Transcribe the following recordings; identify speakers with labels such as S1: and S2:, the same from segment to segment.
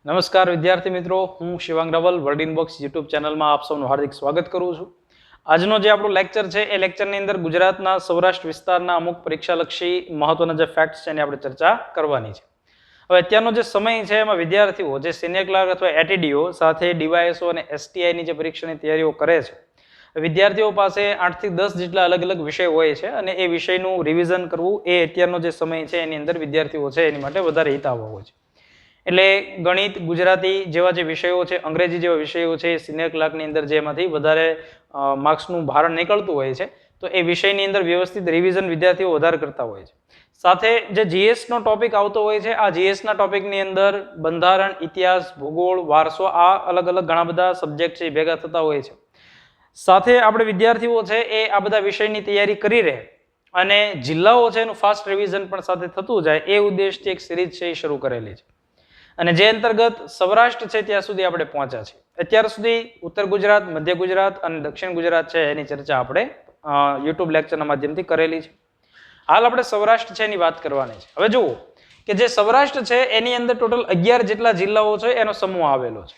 S1: નમસ્કાર વિદ્યાર્થી મિત્રો, હું Shivang Rawal word inbox YouTube ચેનલમાં આપ સૌનું હાર્દિક સ્વાગત કરું છું. આજનો જે આપણો લેક્ચર છે એ લેક્ચરની અંદર ગુજરાતના સૌરાષ્ટ્ર વિસ્તારના અમુક પરીક્ષાલક્ષી મહત્વના જે ફેક્ટ્સ છે એની આપણે ચર્ચા કરવાની છે. હવે અત્યારનો જે સમય છે એમાં વિદ્યાર્થીઓ જે સિનિયર ક્લાર્ક અથવા એટીડીઓ સાથે ડીવાયએસઓ અને એસટીઆઈની જે પરીક્ષાની તૈયારીઓ કરે છે, વિદ્યાર્થીઓ પાસે 8 થી 10 જેટલા અલગ અલગ વિષય હોય છે અને એ વિષયનું રિવિઝન કરવું એ અત્યારનો જે સમય છે એની અંદર વિદ્યાર્થીઓ છે એની માટે વધારે હિતાવહ હોય છે. એટલે ગણિત, ગુજરાતી જેવા જે વિષયો છે, અંગ્રેજી જેવા વિષયો છે, સિનિયર ક્લાર્કની અંદર જેમાંથી વધારે માર્ક્સનું ભારણ નીકળતું હોય છે, તો એ વિષયની અંદર વ્યવસ્થિત રિવિઝન વિદ્યાર્થીઓ વધારે કરતા હોય છે. સાથે જે જીએસનો ટોપિક આવતો હોય છે, આ જીએસના ટોપિકની અંદર બંધારણ, ઇતિહાસ, ભૂગોળ, વારસો, આ અલગ અલગ ઘણા બધા સબ્જેક્ટ છે ભેગા થતા હોય છે. સાથે આપણે વિદ્યાર્થીઓ છે એ આ બધા વિષયની તૈયારી કરી રહે અને જિલ્લાઓ છે એનું ફાસ્ટ રિવિઝન પણ સાથે થતું જાય એ ઉદ્દેશથી એક સિરીઝ છે એ શરૂ કરેલી છે. અને જે અંતર્ગત સૌરાષ્ટ્ર છે ત્યાં સુધી આપણે પહોંચ્યા છે. અત્યાર સુધી ઉત્તર ગુજરાત, મધ્ય ગુજરાત અને દક્ષિણ ગુજરાત છે એની ચર્ચા આપણે યુટ્યુબ લેક્ચરના માધ્યમથી કરેલી છે. હાલ આપણે સૌરાષ્ટ્ર છે એની વાત કરવાની છે. હવે જુઓ કે જે સૌરાષ્ટ્ર છે એની અંદર ટોટલ 11 જેટલા જિલ્લાઓ છે એનો સમૂહ આવેલો છે.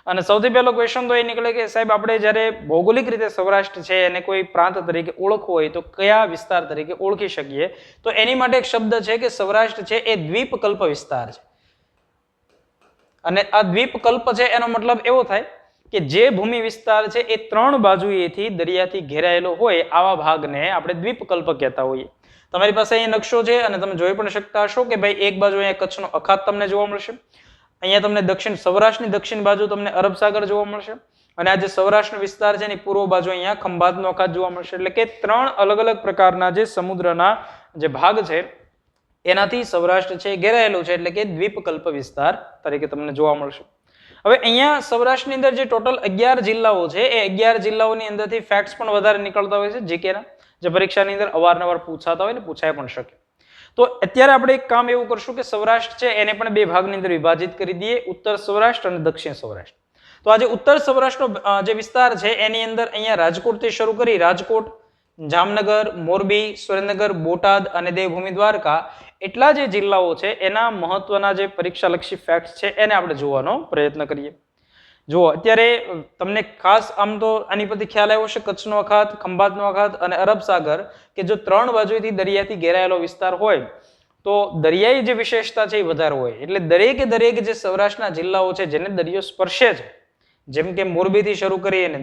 S1: અને સૌથી પહેલો ક્વેશ્ચન તો એ નીકળે કે સાહેબ આપણે જ્યારે ભૌગોલિક રીતે સૌરાષ્ટ્ર છે એને કોઈ પ્રાંત તરીકે ઓળખવો હોય તો કયા વિસ્તાર તરીકે ઓળખી શકીએ? તો એની માટે એક શબ્દ છે કે સૌરાષ્ટ્ર છે એ દ્વીપકલ્પ વિસ્તાર છે. અને આ દ્વીપકલ્પ છે એનો મતલબ એવો થાય કે જે ભૂમિ વિસ્તાર છે એ 3 બાજુએથી દરિયાથી ઘેરાયેલો હોય આવા ભાગને આપણે દ્વીપકલ્પ કહેતા હોઈએ. તમારી પાસે અહીંયા નકશો છે અને તમે જોઈ પણ શકતા હશો કે ભાઈ એક બાજુ અહીંયા કચ્છનો અખાત તમને જોવા મળશે, અહીંયા તમને દક્ષિણ સૌરાષ્ટ્રની દક્ષિણ બાજુ તમને અરબ સાગર જોવા મળશે અને આ જે સૌરાષ્ટ્રનો વિસ્તાર છે એની પૂર્વ બાજુ અહીંયા ખંભાતનો અખાત જોવા મળશે. એટલે કે 3 અલગ અલગ પ્રકારના જે સમુદ્રના જે ભાગ છે એનાથી સૌરાષ્ટ્ર છે ઘેરાયેલું છે, એટલે કે દ્વીપકલ્પ વિસ્તાર તરીકે તમને જોવા મળશે. હવે અહીંયા સૌરાષ્ટ્રની અંદર જે ટોટલ 11 જિલ્લાઓ છે એ 11 જિલ્લાઓની અંદરથી ફેક્ટ્સ પણ વધારે નીકળતા હોય છે જીકેના, જે પરીક્ષાની અંદર અવારનવાર પૂછાતા હોય ને પૂછાય પણ શકે. તો અત્યારે આપણે એક કામ એવું કરશું કે સૌરાષ્ટ્ર છે એને પણ 2 ભાગની અંદર વિભાજિત કરી દઈએ, ઉત્તર સૌરાષ્ટ્ર અને દક્ષિણ સૌરાષ્ટ્ર. તો આજે ઉત્તર સૌરાષ્ટ્રનો જે વિસ્તાર છે એની અંદર અહીંયા રાજકોટથી શરૂ કરી રાજકોટ, જામનગર, મોરબી, સુરેન્દ્રનગર, બોટાદ અને દેવભૂમિ દ્વારકા એટલા જે જિલ્લાઓ છે એના મહત્વના જે પરીક્ષાલક્ષી ફેક્ટ્સ છે એને આપણે જોવાનો પ્રયત્ન કરીએ. જુઓ અત્યારે તમને ખાસ આમ તો આની પરથી ખ્યાલ આવ્યો છે કચ્છનો અખાત, ખંભાતનો અખાત અને અરબ સાગર કે જો 3 બાજુથી દરિયાથી ઘેરાયેલો વિસ્તાર હોય તો દરિયાઈ જે વિશેષતા છે એ વધારે હોય. એટલે દરેક જે સૌરાષ્ટ્રના જિલ્લાઓ છે જેને દરિયો સ્પર્શે છે, જેમ કે મોરબીથી શરૂ કરી અને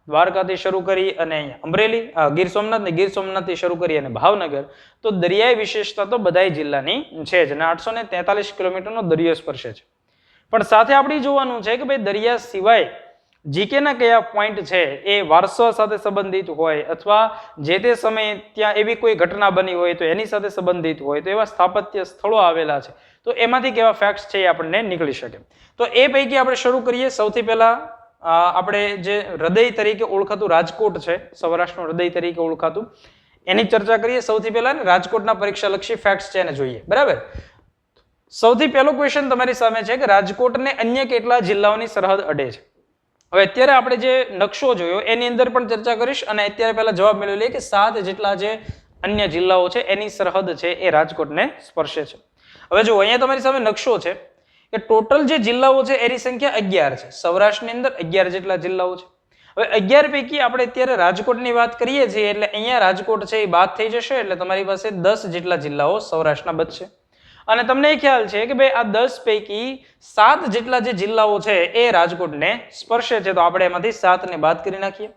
S1: દ્વારકાથી શરૂ કરી અને અહીંયા અમરેલી, ગીર સોમનાથ ને ગીર સોમનાથથી શરૂ કરી અને ભાવનગર, તો દરિયાઈ વિશેષતા તો બધાય જિલ્લાની છે જ અને 843 કિલોમીટરનો દરિયો સ્પર્શે છે. પણ સાથે આપણે જોવાનું છે કે ભાઈ દરિયા સિવાય જીકેના કયા પોઈન્ટ છે એ વારસો સાથે સંબંધિત હોય અથવા જે તે સમયે ત્યાં એવી કોઈ ઘટના બની હોય તો એની સાથે સંબંધિત હોય તો એવા સ્થાપત્ય સ્થળો આવેલા છે, તો એમાંથી કેવા ફેક્ટ્સ છે એ આપણને નીકળી શકે. તો એ પૈકી આપણે શરૂ કરીએ. સૌથી પહેલા આપણે જે હૃદય તરીકે ઓળખાતું રાજકોટ છે, સૌરાષ્ટ્રનું હૃદય તરીકે ઓળખાતું, એની ચર્ચા કરીએ. સૌથી પહેલા રાજકોટના પરીક્ષાલક્ષી ફેક્ટ્સ છે એને જોઈએ. બરાબર, સૌથી પહેલો ક્વેશ્ચન તમારી સામે છે કે રાજકોટને અન્ય કેટલા જિલ્લાઓની સરહદ અડે છે? હવે અત્યારે આપણે જે નકશો જોયો એની અંદર પણ ચર્ચા કરીશ અને અત્યારે પહેલા જવાબ મેળવી લઈએ કે 7 જેટલા જે અન્ય જિલ્લાઓ છે એની સરહદ છે એ રાજકોટને સ્પર્શે છે. હવે જો અહીંયા તમારી સામે નકશો છે કે ટોટલ જે જિલ્લાઓ છે એની સંખ્યા 11 છે. સૌરાષ્ટ્રની અંદર 11 જેટલા જિલ્લાઓ છે. હવે 11 પૈકી આપણે અત્યારે રાજકોટની વાત કરીએ છીએ એટલે અહીંયા રાજકોટ છે એ બાદ થઈ જશે, એટલે તમારી પાસે 10 જેટલા જિલ્લાઓ સૌરાષ્ટ્રના બચશે. અને તમને એ ખ્યાલ છે કે ભાઈ આ 10 પૈકી 7 જેટલા જે જિલ્લાઓ છે એ રાજકોટને સ્પર્શે છે, તો આપણે એમાંથી 7 ને બાદ કરી નાખીએ.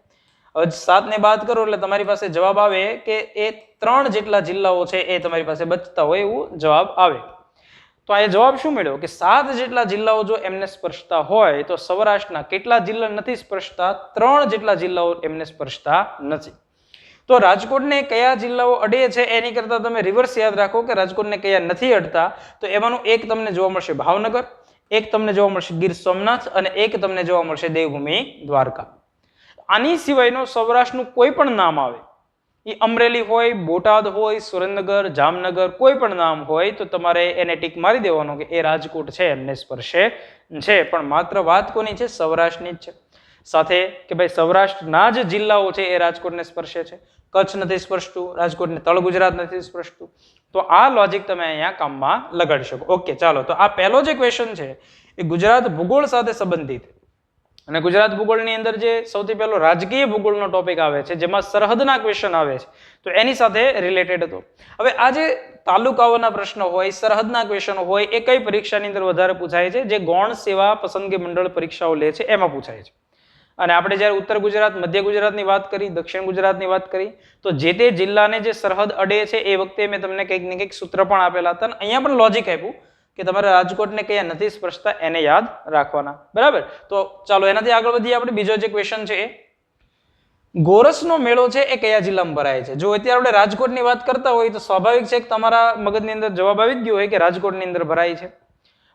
S1: હવે 7 ને બાદ કરો એટલે તમારી પાસે જવાબ આવે કે એ 3 જેટલા જિલ્લાઓ છે એ તમારી પાસે બચતા હોય એવું જવાબ આવે. તો આ જવાબ શું મળ્યો કે 7 જેટલા જિલ્લાઓ જો એમને સ્પર્શતા હોય તો સૌરાષ્ટ્રના કેટલા જિલ્લા નથી સ્પર્શતા? 3 જેટલા જિલ્લાઓ એમને સ્પર્શતા નથી. તો રાજકોટને કયા જિલ્લાઓ અડે છે એની કરતા તમે રિવર્સ યાદ રાખો કે રાજકોટને કયા નથી અડતા. તો એમાંનું એક તમને જોવા મળશે ભાવનગર, એક તમને જોવા મળશે ગીર સોમનાથ અને એક તમને જોવા મળશે દેવભૂમિ દ્વારકા. આની સિવાયનો સૌરાષ્ટ્રનું કોઈ પણ નામ આવે, એ અમરેલી હોય, બોટાદ હોય, સુરેન્દ્રનગર, જામનગર, કોઈ પણ નામ હોય તો તમારે એને ટીક મારી દેવાનો કે એ રાજકોટ છે એમને સ્પર્શે છે. પણ માત્ર વાત કોની છે? સૌરાષ્ટ્રની જ છે. સાથે કે ભાઈ સૌરાષ્ટ્રના જ જિલ્લાઓ છે એ રાજકોટને સ્પર્શે છે. કચ્છ નથી સ્પર્શતું, રાજકોટને તળ ગુજરાત નથી સ્પર્શતું. તો આ લોજિક તમે અહીંયા કામમાં લગાડી શકો. ઓકે, ચાલો, તો આ પહેલો જે ક્વેશ્ચન છે એ ગુજરાત ભૂગોળ સાથે સંબંધિત. અને ગુજરાત ભૂગોળની અંદર જે સૌથી પહેલો રાજકીય ભૂગોળનો ટોપિક આવે છે, જેમાં સરહદના ક્વેશ્ચન આવે છે, તો એની સાથે રિલેટેડ હતો. હવે આ જે તાલુકાઓના પ્રશ્નો હોય, સરહદના ક્વેશ્ચનો હોય, એ કઈ પરીક્ષાની અંદર વધારે પૂછાય છે? જે ગૌણ સેવા પસંદગી મંડળ પરીક્ષાઓ લે છે એમાં પૂછાય છે. અને આપણે જ્યારે ઉત્તર ગુજરાત, મધ્ય ગુજરાતની વાત કરી, દક્ષિણ ગુજરાતની વાત કરી, તો જે તે જિલ્લાને જે સરહદ અડે છે એ વખતે મેં તમને કંઈક ને કંઈક સૂત્ર પણ આપેલા હતા. અને અહીંયા પણ લોજિક આપ્યું કે તમારે રાજકોટને કયા નથી સ્પર્શતા એને યાદ રાખવાના. બરાબર? તો ચાલો એનાથી આગળ વધીએ આપણે. બીજો જે ક્વેશ્ચન છે એ ગોરસનો મેળો છે એ કયા જિલ્લામાં ભરાય છે? જો અત્યારે આપણે રાજકોટની વાત કરતા હોય તો સ્વાભાવિક છે કે તમારા મગજની અંદર જવાબ આવી જ ગયો હોય કે રાજકોટની અંદર ભરાય છે.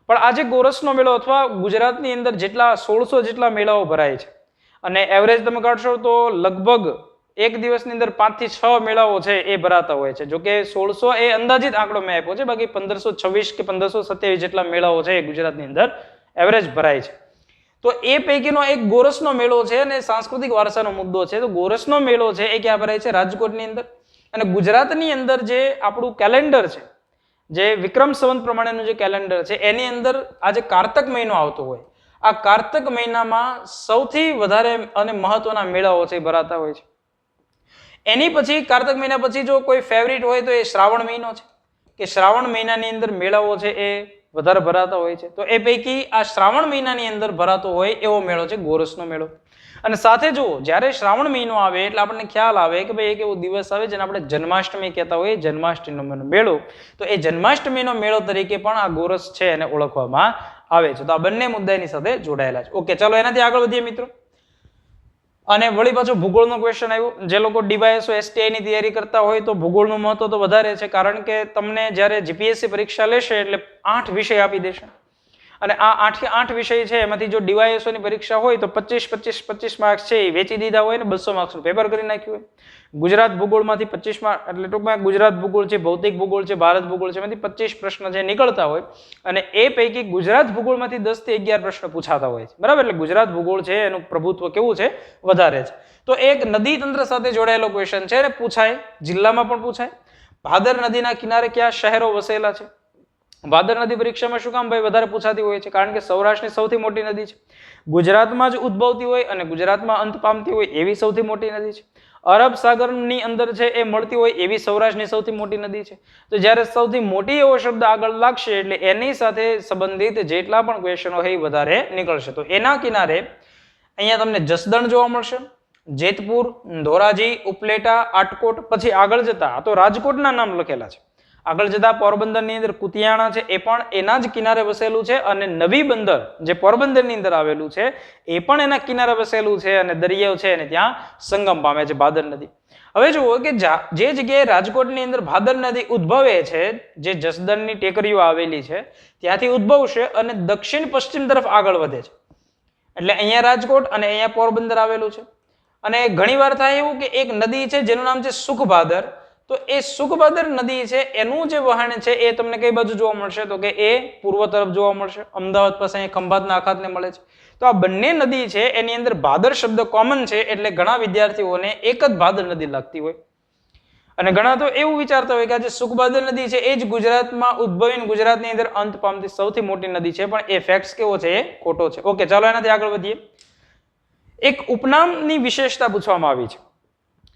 S1: પણ આ જે ગોરસનો મેળો અથવા ગુજરાતની અંદર જેટલા 1600 જેટલા મેળાઓ ભરાય છે, અને એવરેજ તમે કાઢશો તો લગભગ એક દિવસની અંદર 5 થી 6 મેળાઓ છે એ ભરાતા હોય છે. જો કે 1600 એ અંદાજિત આંકડો મેં આપ્યો છે, બાકી 1526 કે 1527 જેટલા મેળાઓ છે એ ગુજરાતની અંદર એવરેજ ભરાય છે. તો એ પૈકીનો એક ગોરસનો મેળો છે અને સાંસ્કૃતિક વારસાનો મુદ્દો છે. તો ગોરસનો મેળો છે એ ક્યાં ભરાય છે? રાજકોટની અંદર. અને ગુજરાતની અંદર જે આપણું કેલેન્ડર છે, જે વિક્રમ સંવત પ્રમાણેનું જે કેલેન્ડર છે, એની અંદર આ જે કારતક મહિનો આવતો હોય, આ કારતક મહિનામાં સૌથી વધારે અને મહત્વના મેળાઓ છે ભરાતા હોય છે. એની પછી કારતક મહિના પછી જો કોઈ ફેવરિટ હોય તો એ શ્રાવણ મહિનો છે, કે શ્રાવણ મહિનાની અંદર મેળાઓ છે એ વધારે ભરાતા હોય છે. તો એ પૈકી આ શ્રાવણ મહિનાની અંદર ભરાતો હોય એવો મેળો છે ગોરસનો મેળો. અને સાથે જુઓ, જ્યારે શ્રાવણ મહિનો આવે એટલે આપણને ખ્યાલ આવે કે ભાઈ એક એવો દિવસ આવે જેને આપણે જન્માષ્ટમી કહેતા હોઈએ, જન્માષ્ટમીનો મેળો. તો એ જન્માષ્ટમીનો મેળો તરીકે પણ આ ગોરસ છે એને ઓળખવામાં આવે છે. તો આ બંને મુદ્દા એની સાથે જોડાયેલા છે. ઓકે, ચાલો એનાથી આગળ વધીએ મિત્રો. અને વળી પાછો ભૂગોળનો ક્વેશ્ચન આવ્યો. જે લોકો ડીવાયએસઓ એસટીઆઈ ની તૈયારી કરતા હોય તો ભૂગોળનું મહત્વ તો વધારે છે, કારણ કે તમને જ્યારે જીપીએસસી પરીક્ષા લેશે એટલે 8 વિષય આપી દેશે. અને આ 8 વિષય છે એમાંથી જો ડીવાયએસઓ ની પરીક્ષા હોય તો 25 માર્ક્સ છે એ વેચી દીધા હોય ને 200 માર્ક્સનું પેપર કરી નાખ્યું હોય. ગુજરાત ભૂગોળમાંથી 25 માર્ક, એટલે ટૂંકમાં ગુજરાત ભૂગોળ છે, ભૌતિક ભૂગોળ છે, ભારત ભૂગોળ છે, એમાંથી 25 પ્રશ્ન જે નીકળતા હોય અને એ પૈકી ગુજરાત ભૂગોળમાંથી 10 થી 11 પ્રશ્ન પૂછાતા હોય છે. બરાબર? એટલે ગુજરાત ભૂગોળ છે એનું પ્રભુત્વ કેવું છે? વધારે છે. તો એક નદી તંત્ર સાથે જોડાયેલો ક્વેશ્ચન છે અને પૂછાય, જિલ્લામાં પણ પૂછાય. ભાદર નદીના કિનારે કયા શહેરો વસેલા છે? ભાદર નદી પરીક્ષામાં શું કામ ભાઈ વધારે પૂછાતી હોય છે? કારણ કે સૌરાષ્ટ્રની સૌથી મોટી નદી છે, ગુજરાતમાં જ ઉદ્ભવતી હોય અને ગુજરાતમાં અંત પામતી હોય એવી સૌથી મોટી નદી છે. અરબ સાગરની અંદર છે એ મળતી હોય એવી સૌરાષ્ટ્રની સૌથી મોટી નદી છે. તો જ્યારે સૌથી મોટી એવો શબ્દ આગળ લાગશે એટલે એની સાથે સંબંધિત જેટલા પણ ક્વેશ્ચનો હોય એ વધારે નીકળશે. તો એના કિનારે અહીંયા તમને જસદણ જોવા મળશે, જેતપુર, ધોરાજી, ઉપલેટા, આટકોટ, પછી આગળ જતા આ તો રાજકોટના નામ લખેલા છે. આગળ જતા પોરબંદરની અંદર કુતિયાણા છે એ પણ એના જ કિનારે વસેલું છે, અને નવી બંદર જે પોરબંદરની અંદર આવેલું છે એ પણ એના કિનારે વસેલું છે, અને દરિયો છે અને ત્યાં સંગમ પામે છે ભાદર નદી. હવે જુઓ કે જે જગ્યાએ રાજકોટની અંદર ભાદર નદી ઉદ્ભવે છે, જે જસદણની ટેકરીઓ આવેલી છે ત્યાંથી ઉદ્ભવશે અને દક્ષિણ પશ્ચિમ તરફ આગળ વધે છે. એટલે અહીંયા રાજકોટ અને અહીંયા પોરબંદર આવેલું છે. અને ઘણીવાર થાય એવું કે એક નદી છે જેનું નામ છે સુખભાદર. તો એ સુખભાદર નદી છે એનું જે વહાણ છે એ તમને કઈ બાજુ જોવા મળશે? તો કે એ પૂર્વ તરફ જોવા મળશે, અમદાવાદ પાસે અહીંયા ખંભાતના અખાતને મળે છે. તો આ બંને નદી છે એની અંદર ભાદર શબ્દ કોમન છે, એટલે ઘણા વિદ્યાર્થીઓને એક જ ભાદર નદી લાગતી હોય. અને ઘણા તો એવું વિચારતા હોય કે આ જે સુખભાદર નદી છે એ જ ગુજરાતમાં ઉદ્ભવીને ગુજરાતની અંદર અંત પામતી સૌથી મોટી નદી છે, પણ એ ફેક્ટ કેવો છે? એ ખોટો છે. ઓકે, ચાલો એનાથી આગળ વધીએ. એક ઉપનામની વિશેષતા પૂછવામાં આવી છે.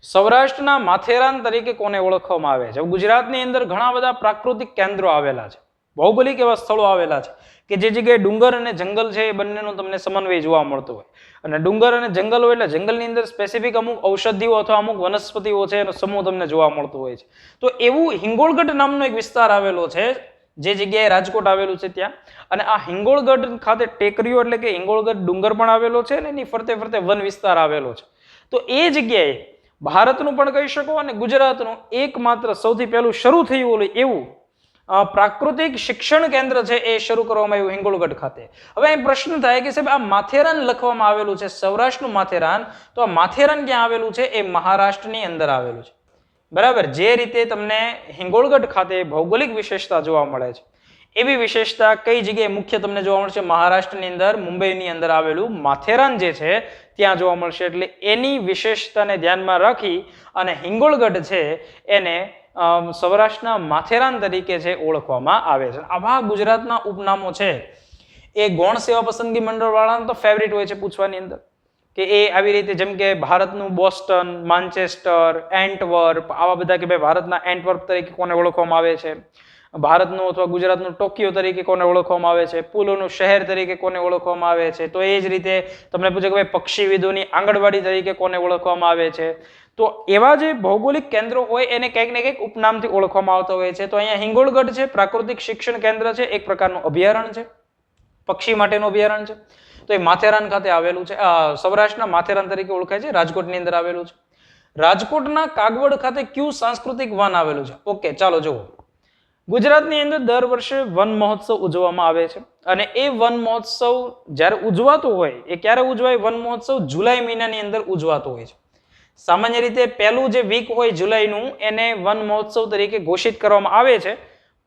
S1: સૌરાષ્ટ્રના માથેરાન તરીકે કોને ઓળખવામાં આવે છે? ગુજરાતની અંદર ઘણા બધા પ્રાકૃતિક કેન્દ્રો આવેલા છે, ભૌગોલિક એવા સ્થળો આવેલા છે કે જે જગ્યાએ ડુંગર અને જંગલ છે એ બંનેનો તમને સમન્વય જોવા મળતો હોય. અને ડુંગર અને જંગલ હોય એટલે જંગલની અંદર સ્પેસિફિક અમુક ઔષધિઓ અથવા અમુક વનસ્પતિઓ છે એનો સમૂહ તમને જોવા મળતો હોય છે. તો એવું હિંગોળગઢ નામનો એક વિસ્તાર આવેલો છે જે જગ્યાએ રાજકોટ આવેલું છે ત્યાં. અને આ હિંગોળગઢ ખાતે ટેકરીઓ એટલે કે હિંગોળગઢ ડુંગર પણ આવેલો છે અને એની ફરતે ફરતે વન વિસ્તાર આવેલો છે. તો એ જગ્યાએ ભારતનું પણ કહી શકો અને ગુજરાતનું એકમાત્ર સૌથી પહેલું શરૂ થયું હોય એવું પ્રાકૃતિક શિક્ષણ કેન્દ્ર છે એ શરૂ કરવામાં આવ્યું હિંગોળગઢ ખાતે. હવે અહીં પ્રશ્ન થાય કે સાહેબ આ માથેરાન લખવામાં આવેલું છે, સૌરાષ્ટ્રનું માથેરાન, તો આ માથેરાન ક્યાં આવેલું છે? એ મહારાષ્ટ્રની અંદર આવેલું છે. બરાબર? જે રીતે તમને હિંગોળગઢ ખાતે ભૌગોલિક વિશેષતા જોવા મળે છે એવી વિશેષતા કઈ જગ્યાએ મુખ્ય તમને જોવા મળશે? મહારાષ્ટ્રની અંદર, મુંબઈની અંદર આવેલું માથેરાન જે છે ત્યાં જોવા મળશે. એટલે એની વિશેષતાને ધ્યાનમાં રાખી અને હિંગોળગઢ છે એને સૌરાષ્ટ્રના માથેરાન તરીકે છે ઓળખવામાં આવે છે. આવા ગુજરાતના ઉપનામો છે એ ગૌણ સેવા પસંદગી મંડળ વાળાનો તો ફેવરિટ હોય છે પૂછવાની અંદર, કે એ આવી રીતે જેમ કે ભારતનું બોસ્ટન, માન્ચેસ્ટર, એન્ટવર્પ, આવા બધા કે ભાઈ ભારતના એન્ટવર્પ તરીકે કોને ઓળખવામાં આવે છે, ભારતનું અથવા ગુજરાતનું ટોક્યો તરીકે કોને ઓળખવામાં આવે છે, પુલોનું શહેર તરીકે કોને ઓળખવામાં આવે છે. તો એ જ રીતે તમને પૂછે કે ભાઈ પક્ષીવિદોની આંગણવાડી તરીકે કોને ઓળખવામાં આવે છે. તો એવા જે ભૌગોલિક કેન્દ્રો હોય એને કંઈક ને કંઈક ઉપનામથી ઓળખવામાં આવતા હોય છે. તો અહીંયા હિંગોળગઢ છે, પ્રાકૃતિક શિક્ષણ કેન્દ્ર છે, એક પ્રકારનું અભયારણ્ય છે, પક્ષી માટેનું અભયારણ્ય છે. તો એ માથેરાન ખાતે આવેલું છે, સૌરાષ્ટ્રના માથેરાન તરીકે ઓળખાય છે, રાજકોટની અંદર આવેલું છે. રાજકોટના કાગવડ ખાતે કયું સાંસ્કૃતિક વન આવેલું છે? ઓકે, ચાલો જુઓ. ગુજરાતની અંદર દર વર્ષે વન મહોત્સવ ઉજવવામાં આવે છે અને એ વન મહોત્સવ જ્યારે ઉજવાતો હોય એ ક્યારે ઉજવાય? વન મહોત્સવ જુલાઈ મહિનાની અંદર ઉજવાતો હોય છે. સામાન્ય રીતે પહેલું જે વીક હોય જુલાઈનું એને વન મહોત્સવ તરીકે ઘોષિત કરવામાં આવે છે,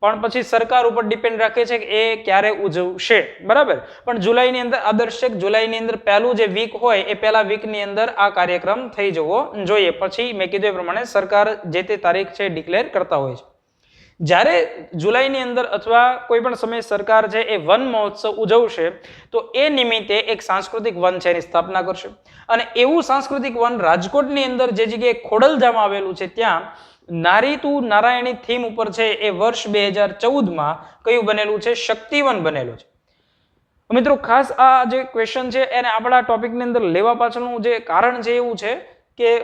S1: પણ પછી સરકાર ઉપર ડિપેન્ડ રાખે છે કે એ ક્યારે ઉજવશે, બરાબર. પણ જુલાઈની અંદર આદર્શ જુલાઈની અંદર પહેલું જે વીક હોય એ પહેલા વીકની અંદર આ કાર્યક્રમ થઈ જવો જોઈએ. પછી મેં કીધું એ પ્રમાણે સરકાર જે તે તારીખ છે ડિક્લેર કરતા હોય છે. જ્યારે જુલાઈની અંદર અથવા કોઈ પણ સમયે સરકાર છે એ વન મહોત્સવ ઉજવશે તો એ નિમિત્તે એક સાંસ્કૃતિક વન છે એની સ્થાપના કરશે. અને એવું સાંસ્કૃતિક વન રાજકોટની અંદર જે જગ્યાએ ખોડલધામ આવેલું છે ત્યાં નારી તું નારાયણી થીમ ઉપર છે એ વર્ષ 2014માં કયું બનેલું છે? શક્તિવન બનેલું છે. મિત્રો ખાસ આ જે ક્વેશ્ચન છે એને આપણા ટોપિકની અંદર લેવા પાછળનું જે કારણ છે એવું છે કે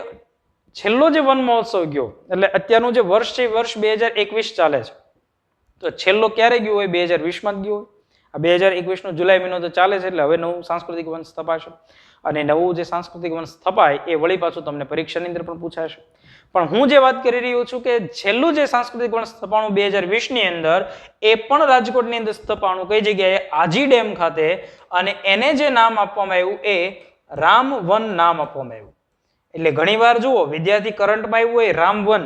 S1: છેલ્લો જે વન મહોત્સવ ગયો એટલે અત્યારનું જે વર્ષ છે વર્ષ 2021 ચાલે છે, તો છેલ્લો ક્યારે ગયો હોય? 2020માં જ ગયો હોય. આ 2021 નો જુલાઈ મહિનો તો ચાલે છે એટલે હવે નવું સાંસ્કૃતિક વન સ્થપાશે અને નવું જે સાંસ્કૃતિક વન સ્થપાય એ વળી પાછું તમને પરીક્ષાની અંદર પણ પૂછાશે. પણ હું જે વાત કરી રહ્યો છું કે છેલ્લું જે સાંસ્કૃતિક વન સ્થપાણું 2020 ની અંદર એ પણ રાજકોટની અંદર સ્થપાણું કઈ જગ્યાએ? આજી ડેમ ખાતે. અને એને જે નામ આપવામાં આવ્યું એ રામવન નામ આપવામાં આવ્યું. એટલે ઘણીવાર જુઓ વિદ્યાર્થી કરંટમાં આવ્યું હોય રામવન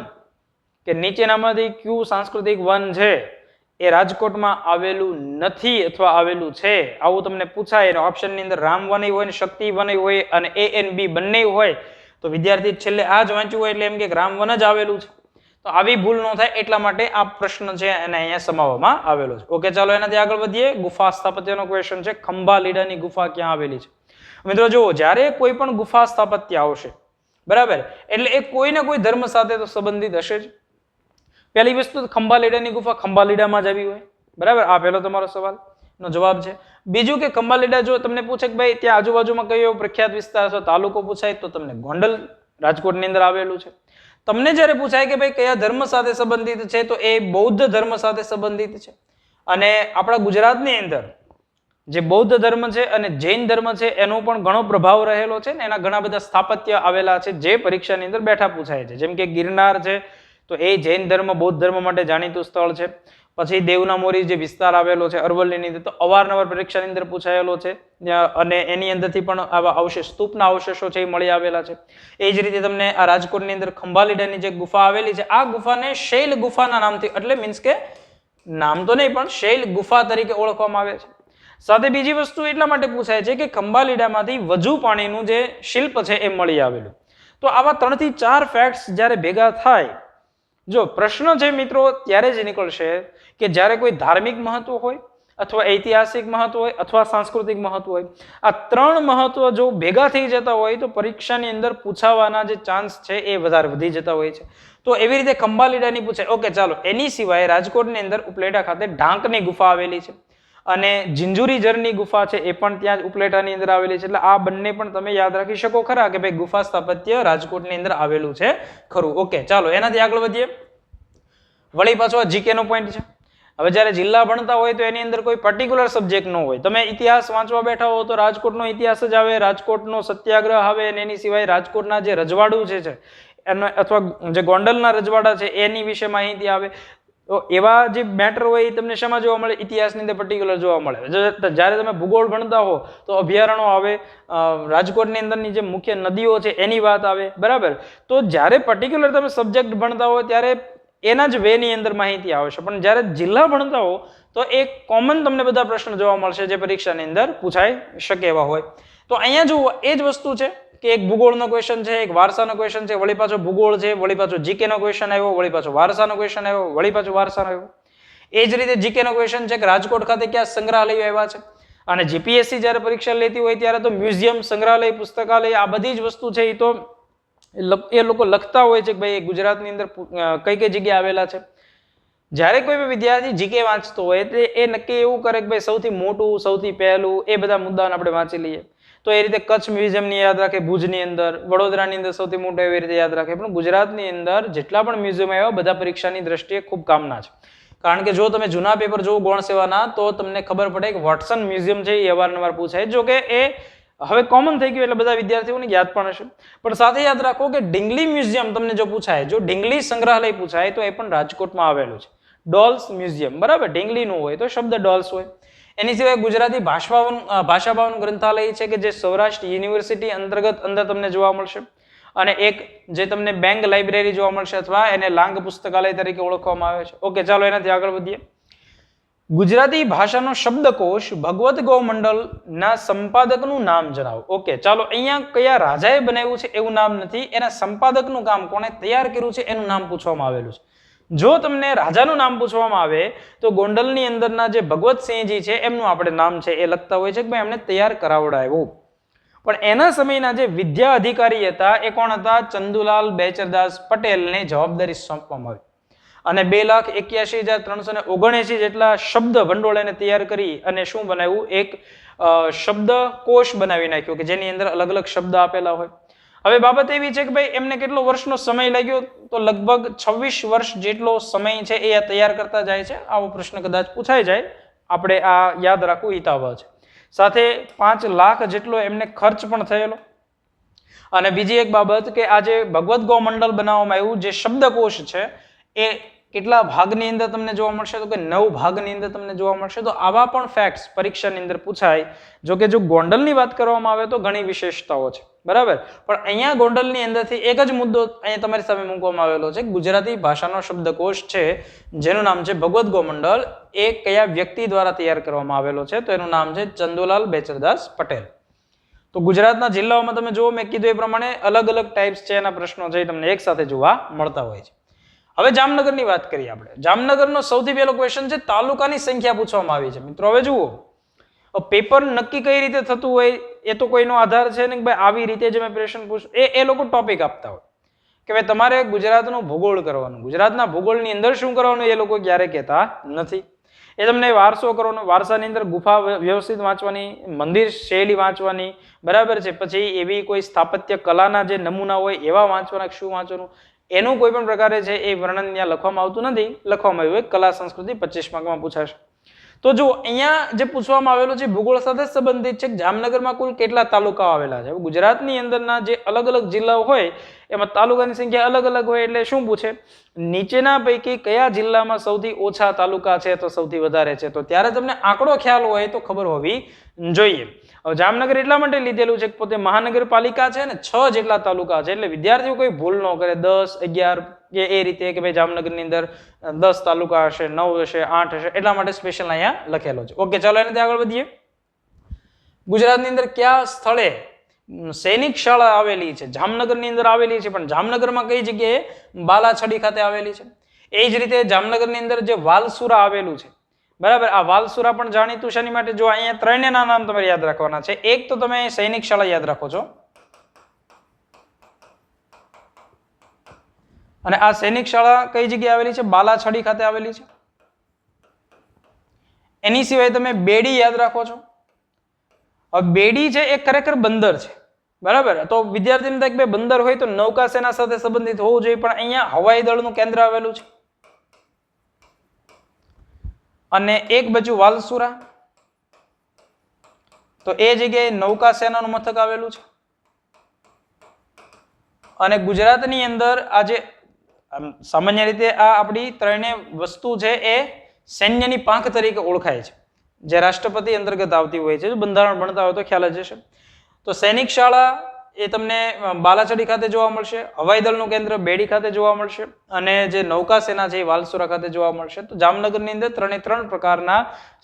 S1: કે નીચેનામાંથી કયું સાંસ્કૃતિક વન છે એ રાજકોટમાં આવેલું નથી અથવા આવેલું છે, આવું તમને પૂછાય. એનો ઓપ્શનની અંદર રામવન હોય ને શક્તિવન હોય અને A and B બંને હોય તો વિદ્યાર્થી છેલ્લે આ જ વાંચ્યું હોય એટલે એમ કે રામવન જ આવેલું છે. તો આવી ભૂલ ન થાય એટલા માટે આ પ્રશ્ન છે એને અહીંયા સમાવવામાં આવેલો છે. ઓકે, ચાલો એનાથી આગળ વધીએ. ગુફા સ્થાપત્યનો ક્વેશ્ચન છે. ખંભાલીડાની ગુફા ક્યાં આવેલી છે? મિત્રો જુઓ, જ્યારે કોઈ પણ ગુફા સ્થાપત્ય આવશે, બરાબર, એટલે એ કોઈ ને કોઈ ધર્મ સાથે તો સંબંધિત હશે જ. પહેલી વસ્તુ ખંભાલીડાની ગુફા ખંભાલીડામાં જ આવી હોય, બરાબર. આ પહેલો તમારો સવાલ નો જવાબ છે. બીજું કે ખંભાલીડા જો તમને પૂછે કે ભાઈ ત્યાં આજુબાજુમાં કયો પ્રખ્યાત વિસ્તાર અથવા તાલુકો પૂછાય તો તમને ગોંડલ રાજકોટની અંદર આવેલું છે. તમને જ્યારે પૂછાય કે ભાઈ કયા ધર્મ સાથે સંબંધિત છે તો એ બૌદ્ધ ધર્મ સાથે સંબંધિત છે. અને આપણા ગુજરાતની અંદર જે બૌદ્ધ ધર્મ છે અને જૈન ધર્મ છે એનો પણ ઘણો પ્રભાવ રહેલો છે ને એના ઘણા બધા સ્થાપત્ય આવેલા છે જે પરીક્ષાની અંદર બેઠા પૂછાય છે. જેમ કે ગિરનાર છે તો એ જૈન ધર્મ બૌદ્ધ ધર્મ માટે જાણીતું સ્થળ છે. પછી દેવના મોરી જે વિસ્તાર આવેલો છે અરવલ્લીની અંદર તો અવારનવાર પરીક્ષાની અંદર પૂછાયેલો છે અને એની અંદરથી પણ આવા અવશેષ સ્તૂપના અવશેષો છે એ મળી આવેલા છે. એ જ રીતે તમને આ રાજકોટની અંદર ખંભાલીડાની જે ગુફા આવેલી છે આ ગુફાને શૈલ ગુફાના નામથી એટલે મીન્સ કે નામ તો નહીં પણ શૈલ ગુફા તરીકે ઓળખવામાં આવે છે. સાથે બીજી વસ્તુ એટલા માટે પૂછાય છે કે ખંભાલીડામાંથી વજુ પાણીનું જે શિલ્પ છે એ મળી આવેલું. તો આવા 3 થી 4 ફેક્ટ્સ જ્યારે ભેગા થાય, જો પ્રશ્ન છે મિત્રો ત્યારે જ નીકળશે કે જ્યારે કોઈ ધાર્મિક મહત્વ હોય અથવા ઐતિહાસિક મહત્વ હોય અથવા સાંસ્કૃતિક મહત્વ હોય. આ 3 મહત્વ જો ભેગા થઈ જતા હોય તો પરીક્ષાની અંદર પૂછાવાના જે ચાન્સ છે એ વધારે વધી જતા હોય છે. તો એવી રીતે ખંભાલીડાની પૂછાય. ઓકે, ચાલો એની સિવાય રાજકોટની અંદર ઉપલેટા ખાતે ઢાંકની ગુફા આવેલી છે અને ઝિંઝુરીઝરની ગુફા છે એ પણ ત્યાં જ ઉપલેટાની અંદર આવેલી છે. એટલે આ બંને પણ તમે યાદ રાખી શકો ખરા કે ભાઈ ગુફા સ્થાપત્ય રાજકોટની અંદર આવેલું છે ખરું. ઓકે, ચાલો એનાથી આગળ વધીએ. વળી પાછો આ જીકે નો પોઈન્ટ છે. હવે જ્યારે જિલ્લા ભણતા હોય તો એની અંદર કોઈ પર્ટિક્યુલર સબ્જેક્ટ ન હોય. તમે ઇતિહાસ વાંચવા બેઠા હો તો રાજકોટનો ઇતિહાસ જ આવે, રાજકોટનો સત્યાગ્રહ આવે અને એની સિવાય રાજકોટના જે રજવાડું છે એનો અથવા જે ગોંડલના રજવાડા છે એની વિશે માહિતી આવે. તો એવા જે મેટર હોય એ તમને શેમાં જોવા મળે? ઇતિહાસની અંદર પર્ટિક્યુલર જોવા મળે. જ્યારે તમે ભૂગોળ ભણતા હો તો અભયારણ્યો આવે, રાજકોટની અંદરની જે મુખ્ય નદીઓ છે એની વાત આવે, બરાબર. તો જ્યારે પર્ટિક્યુલર તમે સબ્જેક્ટ ભણતા હો ત્યારે એના જ વેની અંદર માહિતી આવશે. પણ જ્યારે જિલ્લા ભણતા હો તો એક કોમન તમને બધા પ્રશ્ન જોવા મળશે જે પરીક્ષાની અંદર પૂછાઈ શકે એવા હોય. તો અહીંયા જુઓ એ જ વસ્તુ છે કે એક ભૂગોળનો ક્વેશ્ચન છે, એક વારસાનો ક્વેશ્ચન છે, વળી પાછો ભૂગોળ છે, વળી પાછો જીકે નો ક્વેશ્ચન આવ્યો, વળી પાછો વારસાનો ક્વેશ્ચન આવ્યો, વળી પાછો વારસાનો આવ્યો. એ જ રીતે જીકે નો ક્વેશ્ચન છે કે રાજકોટ ખાતે ક્યાં સંગ્રહાલયો આવ્યા છે અને જીપીએસસી જ્યારે પરીક્ષા લેતી હોય ત્યારે તો મ્યુઝિયમ, સંગ્રહાલય, પુસ્તકાલય આ બધી જ વસ્તુ છે એ તો એ લોકો લખતા હોય છે કે ભાઈ ગુજરાતની અંદર કઈ કઈ જગ્યાએ આવેલા છે. જ્યારે કોઈ પણ વિદ્યાર્થી જીકે વાંચતો હોય એટલે એ નક્કી એવું કરે કે ભાઈ સૌથી મોટું, સૌથી પહેલું એ બધા મુદ્દાઓને આપણે વાંચી લઈએ. તો એ રીતે કચ્છ મ્યુઝિયમની યાદ રાખે, ભુજની અંદર, વડોદરાની અંદર સૌથી મોટું એવી રીતે યાદ રાખે. પણ ગુજરાતની અંદર જેટલા પણ મ્યુઝિયમ આવ્યા બધા પરીક્ષાની દ્રષ્ટિએ ખૂબ કામના છે. કારણ કે જો તમે જૂના પેપર જોવો ગૌણ સેવાના તો તમને ખબર પડે કે વોટસન મ્યુઝિયમ છે એ અવારનવાર પૂછાય. જો કે એ હવે કોમન થઈ ગયું એટલે બધા વિદ્યાર્થીઓને યાદ પણ હશે. પણ સાથે યાદ રાખો કે ઢીંગલી મ્યુઝિયમ તમને જો પૂછાય, જો ઢીંગલી સંગ્રહાલય પૂછાય તો એ પણ રાજકોટમાં આવેલું છે. ડોલ્સ મ્યુઝિયમ, બરાબર, ઢીંગલીનું હોય તો શબ્દ ડોલ્સ હોય. એની સિવાય ગુજરાતી ભાષા ભવન ગ્રંથાલય છે કે જે સૌરાષ્ટ્ર યુનિવર્સિટી અંતર્ગત અંદર તમને જોવા મળશે. અને એક જે તમને બેંગ લાઇબ્રેરી જોવા મળશે અથવા એને લાંગ પુસ્તકાલય તરીકે ઓળખવામાં આવે છે. ઓકે, ચાલો એનાથી આગળ વધીએ. ગુજરાતી ભાષાનો શબ્દકોશ ભગવત ગૌમંડલના સંપાદકનું નામ જણાવો. ઓકે, ચાલો અહીંયા કયા રાજાએ બનાવ્યું છે એવું નામ નથી, એના સંપાદકનું કામ કોણે તૈયાર કર્યું છે એનું નામ પૂછવામાં આવેલું છે. જો તમને રાજાનું નામ પૂછવામાં આવે તો ગોંડલની અંદરના જે ભગવતસિંહજી છે એમનું આપણે નામ છે એ લખતા હોય છે કે ભાઈ એમને તૈયાર કરાવડાવ્યું. પણ એના સમયના જે વિદ્યા અધિકારી હતા એ કોણ હતા? ચંદુલાલ બેચરદાસ પટેલને જવાબદારી સોંપવામાં આવી. અને 2,81,379 જેટલા શબ્દ ભંડોળ એને તૈયાર કરી અને શું બનાવ્યું? એક શબ્દકોશ બનાવી નાખ્યો કે જેની અંદર અલગ અલગ શબ્દ આપેલા હોય. હવે બાબત એવી છે કે ભાઈ એમને કેટલો વર્ષનો સમય લાગ્યો? તો લગભગ 26 વર્ષ જેટલો સમય છે એ તૈયાર કરતા જાય છે. આવો પ્રશ્ન કદાચ પૂછાઈ જાય, આપણે આ યાદ રાખવું હિતાવહ છે. સાથે 5 લાખ જેટલો એમને ખર્ચ પણ થયેલો. અને બીજી એક બાબત કે આ જે ભગવત ગૌમંડલ બનાવવામાં આવ્યું, જે શબ્દકોશ છે એ કેટલા ભાગની અંદર તમને જોવા મળશે? તો કે 9 ભાગની અંદર તમને જોવા મળશે. તો આવા પણ ફેક્ટ્સ પરીક્ષાની અંદર પૂછાય. જો કે જો ગોંડલની વાત કરવામાં આવે તો ઘણી વિશેષતાઓ છે, બરાબર. પણ અહીંયા ગોંડલની અંદરથી એક જ મુદ્દો અહીંયા તમારી સામે મૂકવામાં આવેલો છે. ગુજરાતી ભાષાનો શબ્દકોશ છે જેનું નામ છે ભગવત ગૌમંડલ, એ કયા વ્યક્તિ દ્વારા તૈયાર કરવામાં આવેલો છે? તો એનું નામ છે ચંદુલાલ બેચરદાસ પટેલ. તો ગુજરાતના જિલ્લાઓમાં તમે જુઓ, મેં કીધું એ પ્રમાણે અલગ અલગ ટાઈપ્સ છે એના પ્રશ્નો છે તમને એક સાથે જોવા મળતા હોય છે. હવે જામનગરની વાત કરીએ આપણે. જામનગરનો સૌથી પહેલો ક્વેશ્ચન છે તાલુકાની સંખ્યા પૂછવામાં આવી છે. મિત્રો હવે જુઓ, પેપર નક્કી કઈ રીતે થતું હોય એ તો કોઈનો આધાર છે ને કે ભાઈ આવી રીતે જ મેં પ્રશ્ન પૂછું, એ લોકો ટોપિક આપતા હોય કે ભાઈ તમારે ગુજરાતનું ભૂગોળ કરવાનું. ગુજરાતના ભૂગોળની અંદર શું કરવાનું એ લોકો ક્યારે કહેતા નથી. એ તમને વારસો કરવાનો, વારસાની અંદર ગુફા વ્યવસ્થિત વાંચવાની, મંદિર શૈલી વાંચવાની, બરાબર છે. પછી એવી કોઈ સ્થાપત્ય કલાના જે નમૂના હોય એવા વાંચવાના, શું વાંચવાનું એનું કોઈ પણ પ્રકારે છે એ વર્ણન ત્યાં લખવામાં આવતું નથી. લખવામાં આવ્યું કલા સંસ્કૃતિ 25 માર્કમાં પૂછાશે. તો જો અહીંયા જે પૂછવામાં આવેલું છે ભૂગોળ સાથે સંબંધિત છે. જામનગરમાં કુલ કેટલા તાલુકાઓ આવેલા છે? ગુજરાતની અંદરના જે અલગ અલગ જિલ્લાઓ હોય એમાં તાલુકાની સંખ્યા અલગ અલગ હોય. એટલે શું પૂછે? નીચેના પૈકી કયા જિલ્લામાં સૌથી ઓછા તાલુકા છે તો સૌથી વધારે છે? તો ત્યારે તમને આંકડો ખ્યાલ હોય તો ખબર હોવી જોઈએ. હવે જામનગર એટલા માટે લીધેલું છે કે પોતે મહાનગરપાલિકા છે ને 6 જેટલા તાલુકા છે. એટલે વિદ્યાર્થીઓ કોઈ ભૂલ ન કરે 10, 11 કે એ રીતે કે ભાઈ જામનગરની અંદર 10 તાલુકા હશે, 9 હશે, 8 હશે, એટલા માટે સ્પેશિયલ અહીંયા લખેલો છે. ઓકે, ચાલો એનાથી આગળ વધીએ. ગુજરાતની અંદર કયા સ્થળે સૈનિક શાળા આવેલી છે? જામનગરની અંદર આવેલી છે, પણ જામનગરમાં કઈ જગ્યાએ? બાલાછડી ખાતે આવેલી છે. એ જ રીતે જામનગરની અંદર જે વાલસુરા આવેલું છે, બરાબર. આ વાલસુરા પણ જાણીતું શાની માટે? જો અહીંયા 3 ના નામ તમારે યાદ રાખવાના છે. એક તો તમે સૈનિક શાળા યાદ રાખો છો, અને આ સૈનિક શાળા કઈ જગ્યાએ આવેલી છે? બાલાછડી ખાતે આવેલી છે. એની સિવાય તમે બેડી યાદ રાખો છો. હવે બેડી છે એ ખરેખર બંદર છે, બરાબર. તો વિદ્યાર્થીને થાય કે બંદર હોય તો નૌકા સેના સાથે સંબંધિત હોવું જોઈએ, પણ અહીંયા હવાઈ દળનું કેન્દ્ર આવેલું છે. અને એક બાજુ વાલસુરા, તો એ જગ્યાએ નૌકા સેનાનું મથક આવેલું છે. અને ગુજરાતની અંદર આજે સામાન્ય રીતે આ આપણી 3 વસ્તુ છે એ સૈન્યની પાંખ તરીકે ઓળખાય છે, જે રાષ્ટ્રપતિ અંતર્ગત આવતી હોય છે. જો બંધારણ ભણતા હોય તો ખ્યાલ જ હશે. તો સૈનિક શાળા એ તમને બાલાછડી ખાતે જોવા મળશે, હવાઈ દળનું કેન્દ્ર બેડી ખાતે જોવા મળશે, અને જે નૌકા સેના છે એ વાલસુરા ખાતે જોવા મળશે. તો જામનગરની અંદર 3 પ્રકારના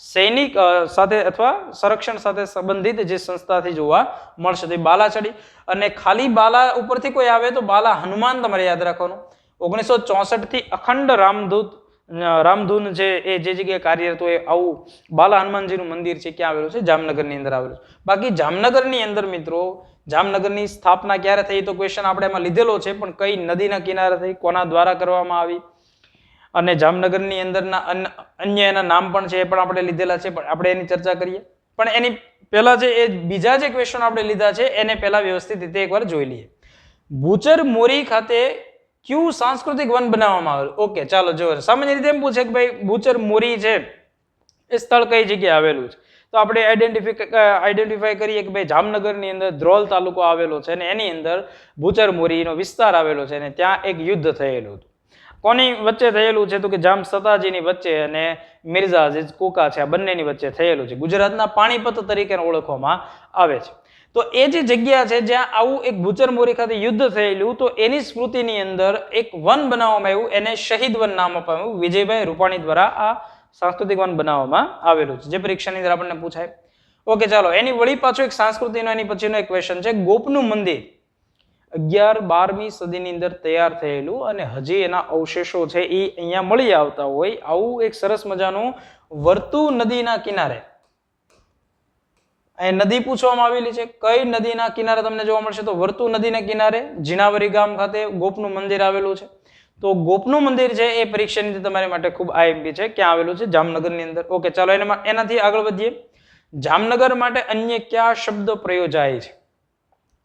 S1: સૈનિક સાથે અથવા સંરક્ષણ સાથે સંબંધિત જે સંસ્થાથી જોવા મળશે. તો બાલાછડી, અને ખાલી બાલા ઉપરથી કોઈ આવે તો બાલા હનુમાન તમારે યાદ રાખવાનું. 1964 થી અખંડ રામદૂત રામધૂન છે એ જે જગ્યાએ કાર્યરત હોય આવું બાલા હનુમાનજીનું મંદિર છે ક્યાં આવેલું છે? જામનગરની અંદર આવેલું છે. બાકી જામનગરની અંદર મિત્રો જામનગરની સ્થાપના ક્યારે થઈ તો ક્વેશ્ચન આપણે એમાં લીધેલો છે, પણ કઈ નદીના કિનારે થઈ, કોના દ્વારા કરવામાં આવી, અને જામનગરની અંદરના અન્ય એના નામ પણ છે એ પણ આપણે લીધેલા છે, પણ આપણે એની ચર્ચા કરીએ. પણ એની પહેલા જે એ બીજા જે ક્વેશ્ચન આપણે લીધા છે એને પહેલા વ્યવસ્થિત રીતે એકવાર જોઈ લઈએ. ભૂચર મોરી ખાતે ક્યુ સાંસ્કૃતિક વન બનાવવામાં આવેલું? ઓકે, ચાલો જો સામાન્ય રીતે એમ પૂછે કે ભાઈ ભૂચર મોરી છે એ સ્થળ કઈ જગ્યાએ આવેલું છે, તો આપણે આઈડેન્ટિફાઈ કરીએ કે ભાઈ જામનગરની અંદર ધ્રોલ તાલુકો આવેલો છે અને એની અંદર ભૂચર મોરીનો વિસ્તાર આવેલો છે અને ત્યાં એક યુદ્ધ થયેલું હતું. કોની વચ્ચે થયેલું છે? તો કે જામ સતાજીની વચ્ચે અને મિર્ઝા અઝીઝ કુકા છે, આ બંનેની વચ્ચે થયેલું છે. ગુજરાતના પાણીપત તરીકે ઓળખવામાં આવે છે. તો એ જે જગ્યા છે જ્યાં આવું એક ભૂચર મોરી ખાતે યુદ્ધ થયેલું, તો એની સ્મૃતિની અંદર એક વન બનાવવામાં આવ્યું, એને શહીદ વન નામ આપવામાં આવ્યું. વિજયભાઈ રૂપાણી દ્વારા આ સાંસ્કૃતિક વન બનાવવામાં આવેલું છે, જે પરીક્ષાની અંદર આપણને પૂછાય. ઓકે, ચાલો એની વળી પાછો એક સાંસ્કૃતિનો એની પછીનો એક ક્વેશ્ચન છે. ગોપનું મંદિર 11-12મી સદીની અંદર તૈયાર થયેલું અને હજી એના અવશેષો છે એ અહીંયા મળી આવતા હોય આવું એક સરસ મજાનું વર્તુ નદીના કિનારે, અહીં નદી પૂછવામાં આવેલી છે. કઈ નદીના કિનારે તમને જોવા મળશે? તો વર્તુ નદીના કિનારે જીનાવરી ગામ ખાતે ગોપનું મંદિર આવેલું છે. તો ગોપનું મંદિર છે એ પરીક્ષાની અંદર તમારી માટે ખૂબ આઈએમપી છે. ક્યાં આવેલું છે? જામનગરની અંદર. ઓકે, ચાલો એનાથી આગળ વધીએ. જામનગર માટે અન્ય કયા શબ્દ પ્રયોજાય છે?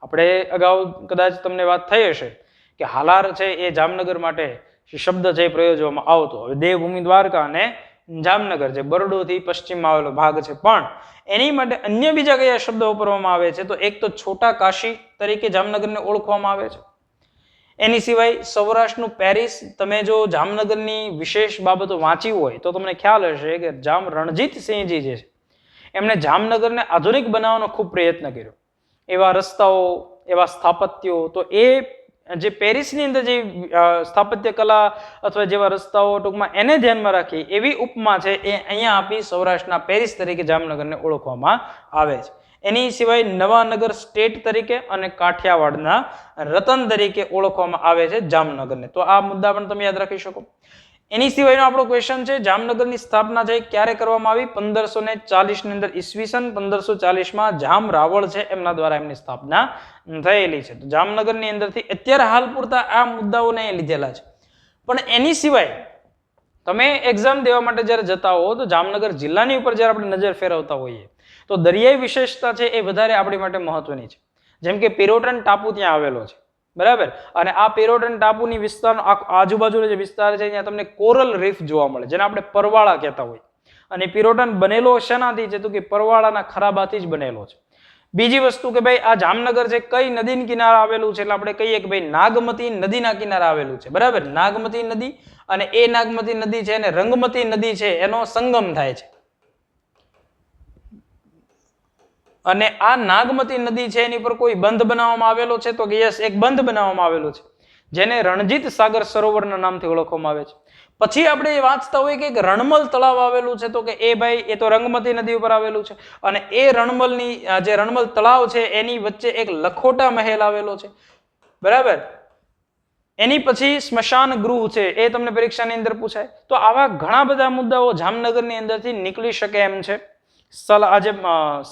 S1: આપણે અગાઉ કદાચ તમને વાત થઈ હશે કે હાલાર છે એ જામનગર માટે શબ્દ છે એ પ્રયોજવામાં આવતો. હવે દેવભૂમિ દ્વારકા અને જામનગર જે બરડોથી પશ્ચિમમાં આવેલો ભાગ છે, પણ એની માટે અન્ય બીજા કયા શબ્દો વાપરવામાં આવે છે? તો એક તો છોટા કાશી તરીકે જામનગરને ઓળખવામાં આવે છે. એની સિવાય સૌરાષ્ટ્રનું પેરિસ, તમે જો જામનગરની વિશેષ બાબતો વાંચી હોય તો તમને ખ્યાલ હશે કે જામ રણજીતસિંહજી જે છે એમણે જામનગરને આધુનિક બનાવવાનો ખૂબ પ્રયત્ન કર્યો. એવા રસ્તાઓ, એવા સ્થાપત્યો, તો એ જે પેરિસની અંદર જે સ્થાપત્ય કલા અથવા જેવા રસ્તાઓ ટૂંકમાં એને ધ્યાનમાં રાખી એવી ઉપમા છે એ અહીંયા આપી સૌરાષ્ટ્રના પેરિસ તરીકે જામનગરને ઓળખવામાં આવે છે. એની સિવાય નવાનગર સ્ટેટ તરીકે અને કાઠિયાવાડના રતન તરીકે ઓળખવામાં આવે છે જામનગરને. તો આ મુદ્દા પણ તમે યાદ રાખી શકો. એની સિવાયનો આપણો ક્વેશ્ચન છે, જામનગરની સ્થાપના છે ક્યારે કરવામાં આવી? 1540 ની અંદર ઈસવીસન 1540માં જામ રાવળ છે એમના દ્વારા એમની સ્થાપના થયેલી છે. તો જામનગરની અંદરથી અત્યારે હાલ પૂરતા આ મુદ્દાઓને લીધેલા છે. પણ એની સિવાય તમે એક્ઝામ દેવા માટે જ્યારે જતા હો તો જામનગર જિલ્લાની ઉપર જ્યારે આપણે નજર ફેરવતા હોઈએ તો દરિયાઈ વિશેષતા છે એ વધારે આપણી માટે મહત્વની છે. જેમ કે પિરોટન ટાપુ ત્યાં આવેલો છે, બરાબર, અને આ પિરોટન ટાપુની વિસ્તારનો આજુબાજુનો જે વિસ્તાર છે ત્યાં તમને કોરલ રીફ જોવા મળે, જેને આપણે પરવાળા કહેતા હોય. અને પિરોટન બનેલો શેનાથી છે? તો કે પરવાળાના ખરાબાથી જ બનેલો છે. બીજી વસ્તુ કે ભાઈ આ જામનગર છે કઈ નદીના કિનારે આવેલું છે? એટલે આપણે કહીએ કે ભાઈ નાગમતી નદીના કિનારે આવેલું છે, બરાબર. નાગમતી નદી અને એ નાગમતી નદી છે અને રંગમતી નદી છે એનો સંગમ થાય છે. અને આ નાગમતી નદી છે એની પર કોઈ બંધ બનાવવામાં આવેલો છે? તો કે યસ, એક બંધ બનાવવામાં આવેલો છે જેને રણજીત સાગર સરોવરના નામથી ઓળખવામાં આવે છે. પછી આપણે વાંચતા હોય કે એક રણમલ તળાવ આવેલું છે, તો કે એ ભાઈ એ તો રંગમતી નદી ઉપર આવેલું છે અને એ રણમલની જે રણમલ તળાવ છે એની વચ્ચે એક લખોટા મહેલ આવેલો છે, બરાબર. એની પછી સ્મશાન ગૃહ છે એ તમને પરીક્ષાની અંદર પૂછાય. તો આવા ઘણા બધા મુદ્દાઓ જામનગરની અંદરથી નીકળી શકે એમ છે. આજે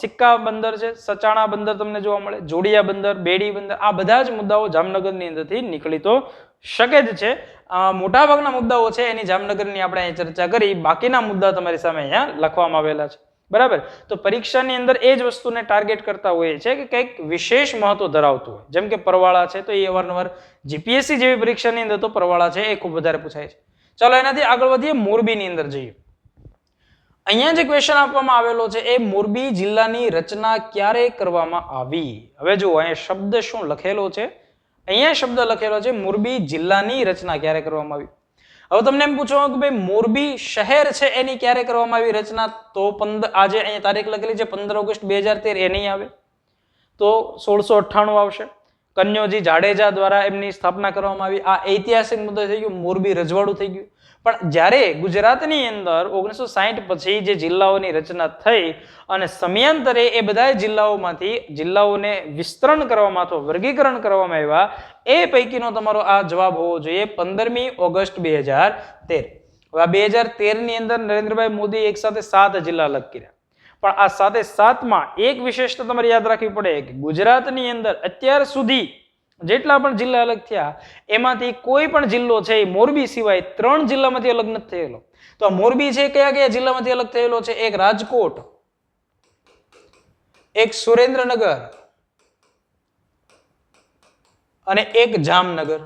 S1: સિક્કા બંદર છે, સચાણા બંદર તમને જોવા મળે, જોડિયા બંદર, બેડી બંદર, આ બધા જ મુદ્દાઓ જામનગરની અંદરથી નીકળી તો શકે જ છે. મોટાભાગના મુદ્દાઓ છે એની જામનગરની આપણે અહીં ચર્ચા કરી, બાકીના મુદ્દા તમારી સામે અહીંયા લખવામાં આવેલા છે, બરાબર. તો પરીક્ષાની અંદર એ જ વસ્તુને ટાર્ગેટ કરતા હોય છે કે કંઈક વિશેષ મહત્વ ધરાવતું હોય. જેમ કે પરવાળા છે તો એ અવારનવાર જીપીએસસી જેવી પરીક્ષાની અંદર તો પરવાળા છે એ ખૂબ વધારે પૂછાય છે. ચાલો એનાથી આગળ વધીએ, મોરબીની અંદર જઈએ. અહીંયા જે ક્વેશ્ચન આપવામાં આવેલો છે એ મોરબી જિલ્લાની રચના ક્યારે કરવામાં આવી? હવે જુઓ અહીંયા શબ્દ શું લખેલો છે, અહીંયા શબ્દ લખેલો છે મોરબી જિલ્લાની રચના ક્યારે કરવામાં આવી. હવે તમને એમ પૂછો કે ભાઈ મોરબી શહેર છે એની ક્યારે કરવામાં આવી રચના? તો આજે અહીંયા તારીખ લખેલી છે 15 ઓગસ્ટ 2013, એ નહીં આવે તો 1698 આવશે. કન્યોજી જાડેજા દ્વારા એમની સ્થાપના કરવામાં આવી. આ ઐતિહાસિક મુદ્દો થઈ ગયો, મોરબી રજવાડું થઈ ગયું. પણ જ્યારે ગુજરાતની અંદર 1960 પછી જે જિલ્લાઓની રચના થઈ અને સમયાંતરે એ બધા જિલ્લાઓમાંથી જિલ્લાઓને વિસ્તરણ કરવામાં અથવા વર્ગીકરણ કરવામાં આવ્યા, એ પૈકીનો તમારો આ જવાબ હોવો જોઈએ 15મી ઓગસ્ટ 2013. હવે આ 2013 ની અંદર નરેન્દ્રભાઈ મોદી એક સાથે 7 જિલ્લા અલગ કર્યા, પણ આ 7 એક વિશેષતા તમારે યાદ રાખવી પડે કે ગુજરાતની અંદર અત્યાર સુધી જેટલા પણ જિલ્લા અલગ થયા એમાંથી કોઈ પણ જિલ્લો છે એ મોરબી સિવાય 3 જિલ્લામાંથી અલગ નથી થયેલો. તો આ મોરબી છે કયા કયા જિલ્લામાંથી અલગ થયેલો છે? એક રાજકોટ, એક સુરેન્દ્રનગર અને એક જામનગર.